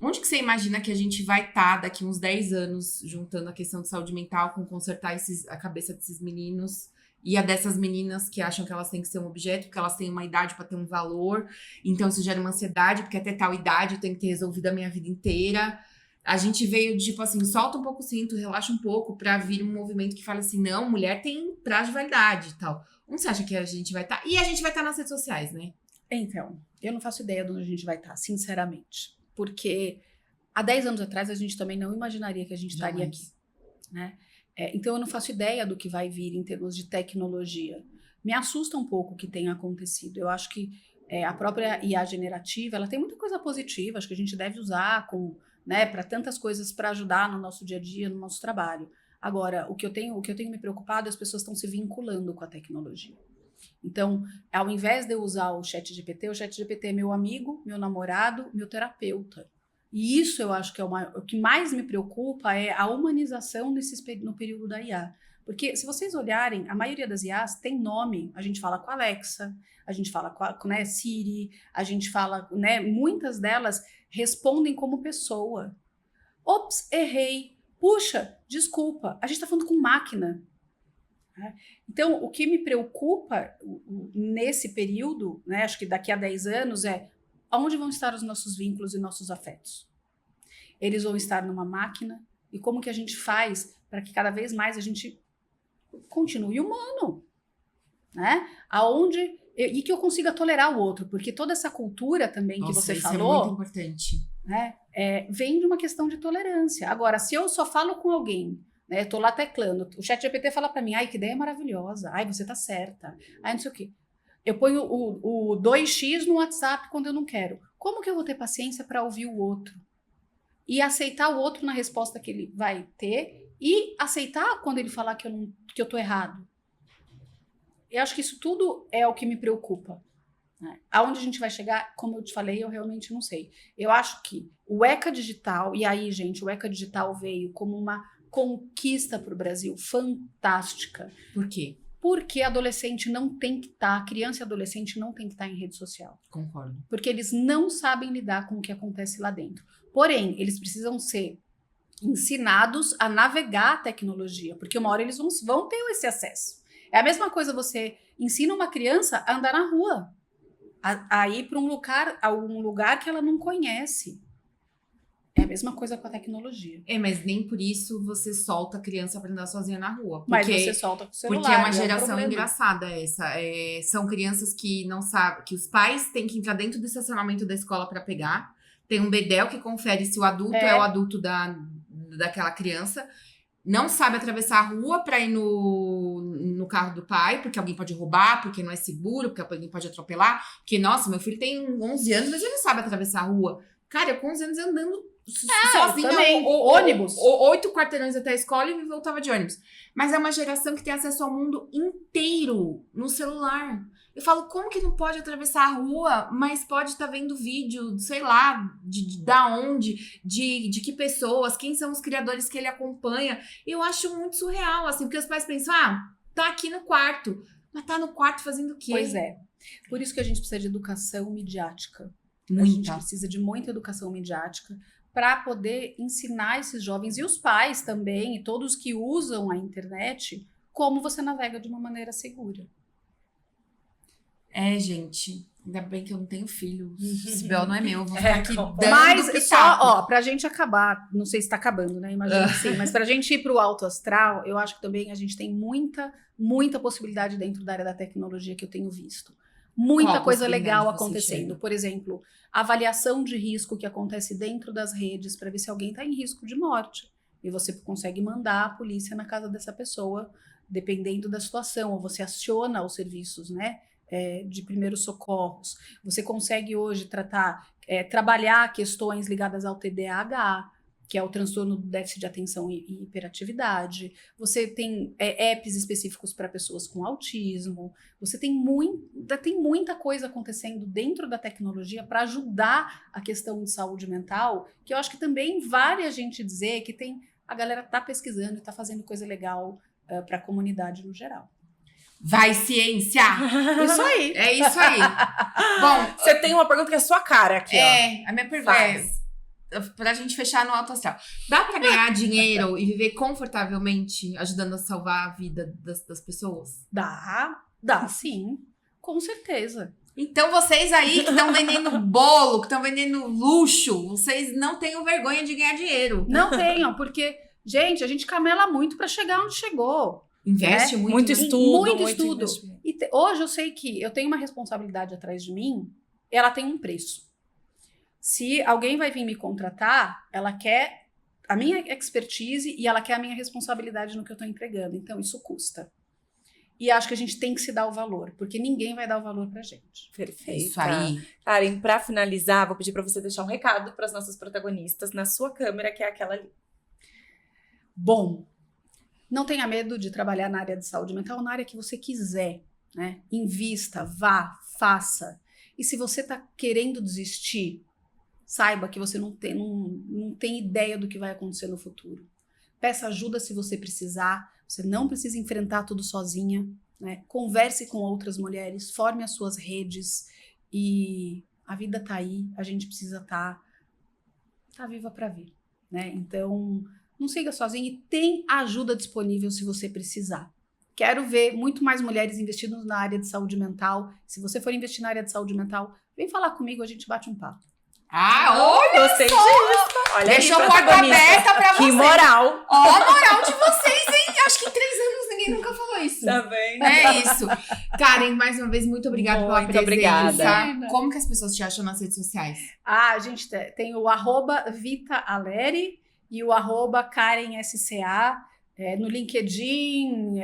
Onde que você imagina que a gente vai estar daqui uns 10 anos, juntando a questão de saúde mental com consertar a cabeça desses meninos e a dessas meninas que acham que elas têm que ser um objeto, que elas têm uma idade para ter um valor, então isso gera uma ansiedade, porque até tal idade eu tenho que ter resolvido a minha vida inteira. A gente veio de, tipo assim, solta um pouco o cinto, relaxa um pouco, pra vir um movimento que fala assim, não, mulher tem prazo de validade e tal. Onde você acha que a gente vai estar? E a gente vai estar nas redes sociais, né? Então, eu não faço ideia de onde a gente vai estar, sinceramente. Porque há 10 anos atrás a gente também não imaginaria que a gente estaria aqui, né? Então eu não faço ideia do que vai vir em termos de tecnologia. Me assusta um pouco o que tem acontecido. Eu acho que a própria IA generativa, ela tem muita coisa positiva, acho que a gente deve usar né, para tantas coisas para ajudar no nosso dia a dia, no nosso trabalho. Agora, o que eu tenho me preocupado é as pessoas estão se vinculando com a tecnologia. Então, ao invés de eu usar o ChatGPT é meu amigo, meu namorado, meu terapeuta. E isso eu acho que o que mais me preocupa é a humanização no período da IA. Porque se vocês olharem, a maioria das IAs tem nome. A gente fala com a Alexa, a gente fala com a Siri, a gente fala, né, muitas delas respondem como pessoa. Ops, errei. Puxa, desculpa. A gente está falando com máquina. Então, o que me preocupa nesse período, né, acho que daqui a 10 anos, é onde vão estar os nossos vínculos e nossos afetos. Eles vão estar numa máquina, e como que a gente faz para que cada vez mais a gente continue humano, né? E que eu consiga tolerar o outro, porque toda essa cultura também que você falou, é muito importante, né, vem de uma questão de tolerância. Agora, se eu só falo com alguém, né, tô lá teclando, o ChatGPT fala para mim, ai, que ideia maravilhosa, ai, você tá certa, ai, não sei o quê. Eu ponho o 2x no WhatsApp quando eu não quero. Como que eu vou ter paciência para ouvir o outro? E aceitar o outro na resposta que ele vai ter e aceitar quando ele falar que eu tô errado. Eu acho que isso tudo é o que me preocupa. Né? Aonde a gente vai chegar, como eu te falei, eu realmente não sei. Eu acho que o ECA Digital, e aí, gente, o ECA Digital veio como uma conquista para o Brasil fantástica. Por quê? Porque adolescente não tem que estar, criança e adolescente não tem que estar em rede social. Concordo. Porque eles não sabem lidar com o que acontece lá dentro. Porém, eles precisam ser ensinados a navegar a tecnologia, porque uma hora eles vão ter esse acesso. É a mesma coisa, você ensina uma criança a andar na rua, a ir para algum lugar que ela não conhece. É a mesma coisa com a tecnologia. Mas nem por isso você solta a criança para andar sozinha na rua. Mas você solta com o celular. Porque é uma geração engraçada essa. São crianças que não sabem, que os pais têm que entrar dentro do estacionamento da escola para pegar. Tem um bedel que confere se o adulto é o adulto daquela criança. Não sabe atravessar a rua para ir no carro do pai, porque alguém pode roubar, porque não é seguro, porque alguém pode atropelar. Porque, nossa, meu filho tem 11 anos, mas ele não sabe atravessar a rua. Cara, eu com 11 anos andando sozinha, ônibus. 8 quarteirões até a escola e voltava de ônibus. Mas é uma geração que tem acesso ao mundo inteiro no celular. Eu falo, como que não pode atravessar a rua, mas pode estar vendo vídeo, sei lá, da onde, de que pessoas, quem são os criadores que ele acompanha. Eu acho muito surreal, assim, porque os pais pensam, tá aqui no quarto. Mas tá no quarto fazendo o quê? Pois é. Por isso que a gente precisa de educação midiática. Muita. A gente precisa de muita educação midiática para poder ensinar esses jovens e os pais também, e todos que usam a internet, como você navega de uma maneira segura. Gente, ainda bem que eu não tenho filho. Esse B.O. não é meu, eu vou ficar aqui dando Mas pitaco. só, pra gente acabar, não sei se tá acabando, né? Imagino que sim, mas pra gente ir pro alto astral, eu acho que também a gente tem muita possibilidade dentro da área da tecnologia que eu tenho visto. Muita coisa legal acontecendo. Por exemplo, avaliação de risco que acontece dentro das redes para ver se alguém está em risco de morte. E você consegue mandar a polícia na casa dessa pessoa, dependendo da situação. Ou você aciona os serviços, né, de primeiros socorros. Você consegue hoje trabalhar questões ligadas ao TDAH, que é o transtorno do déficit de atenção e hiperatividade. Você tem apps específicos para pessoas com autismo. Você tem muita coisa acontecendo dentro da tecnologia para ajudar a questão de saúde mental, que eu acho que também vale a gente dizer que a galera tá pesquisando e tá fazendo coisa legal para a comunidade no geral. Vai, ciência! Isso aí! É isso aí! Bom, você tem uma pergunta que é a sua cara aqui, ó. A minha pergunta pra gente fechar no alto astral. Dá pra ganhar dinheiro e viver confortavelmente ajudando a salvar a vida das pessoas? Dá sim. Com certeza. Então vocês aí que estão vendendo bolo, que estão vendendo luxo, vocês não tenham vergonha de ganhar dinheiro. Não tenham, porque, gente, a gente camela muito pra chegar onde chegou. Investe muito. Muito estudo. Muito estudo. E hoje eu sei que eu tenho uma responsabilidade atrás de mim, ela tem um preço. Se alguém vai vir me contratar, ela quer a minha expertise e ela quer a minha responsabilidade no que eu estou entregando. Então, isso custa. E acho que a gente tem que se dar o valor, porque ninguém vai dar o valor pra gente. Perfeito. Isso aí. Karen, pra finalizar, vou pedir pra você deixar um recado pras nossas protagonistas na sua câmera, que é aquela ali. Bom, não tenha medo de trabalhar na área de saúde mental, na área que você quiser, né? Invista, vá, faça. E se você tá querendo desistir, saiba que você não tem ideia do que vai acontecer no futuro. Peça ajuda se você precisar. Você não precisa enfrentar tudo sozinha, né? Converse com outras mulheres, forme as suas redes e a vida tá aí, a gente precisa tá viva para ver, né? Então, não siga sozinha e tem ajuda disponível se você precisar. Quero ver muito mais mulheres investindo na área de saúde mental. Se você for investir na área de saúde mental, vem falar comigo, a gente bate um papo. Olha Gostei só! disso. Olha Deixou aí, a porta protagonista. aberta pra Que vocês. moral. Ó, a moral de vocês, hein? Acho que em 3 anos ninguém nunca falou isso. Tá bem. É isso. Karen, mais uma vez, muito obrigada pela Muito presença. obrigada. Como que as pessoas te acham nas redes sociais? A gente tem o @VitaAleri e o @KarenSCA, no LinkedIn,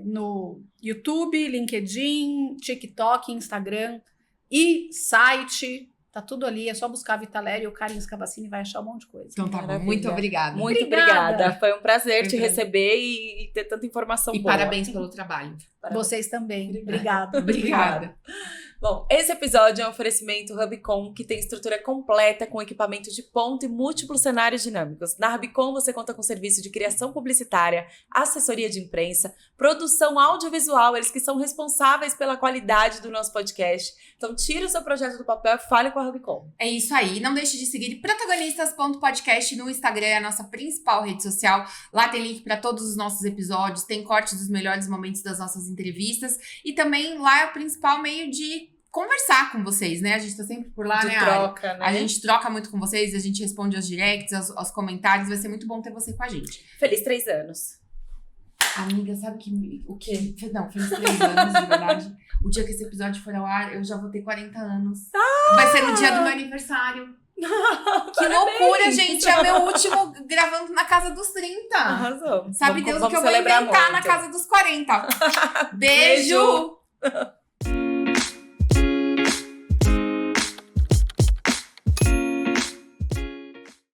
no YouTube, LinkedIn, TikTok, Instagram e site. Tá tudo ali, é só buscar Vita Aleri ou Karen Scavacini e vai achar um monte de coisa. Então tá bom, Maravilha. muito obrigada. Muito Obrigada. obrigada. Foi um prazer te Foi um prazer. receber e ter tanta informação E boa. parabéns pelo trabalho. Vocês também. Obrigada. Obrigada. Obrigada. Bom, esse episódio é um oferecimento Hubcom, que tem estrutura completa com equipamento de ponta e múltiplos cenários dinâmicos. Na Hubcom você conta com serviço de criação publicitária, assessoria de imprensa, produção audiovisual, eles que são responsáveis pela qualidade do nosso podcast. Então tira o seu projeto do papel e fale com a Hubcom. É isso aí. Não deixe de seguir protagonistas.podcast no Instagram, é a nossa principal rede social. Lá tem link para todos os nossos episódios, tem corte dos melhores momentos das nossas entrevistas. E também lá é o principal meio de conversar com vocês, né? A gente tá sempre por lá, De né, Ari? troca, né? A gente troca muito com vocês, a gente responde aos directs, aos comentários. Vai ser muito bom ter você com a gente. Feliz 3 anos. Amiga, sabe o quê? Não, feliz 3 anos, de verdade. O dia que esse episódio for ao ar, eu já vou ter 40 anos. Vai ser no dia do meu aniversário. Que loucura, gente! É o meu último gravando na casa dos 30. Arrasou. Sabe Vamos- Deus o vamos que eu vou celebrar inventar muito. na casa dos 40. Beijo! Beijo.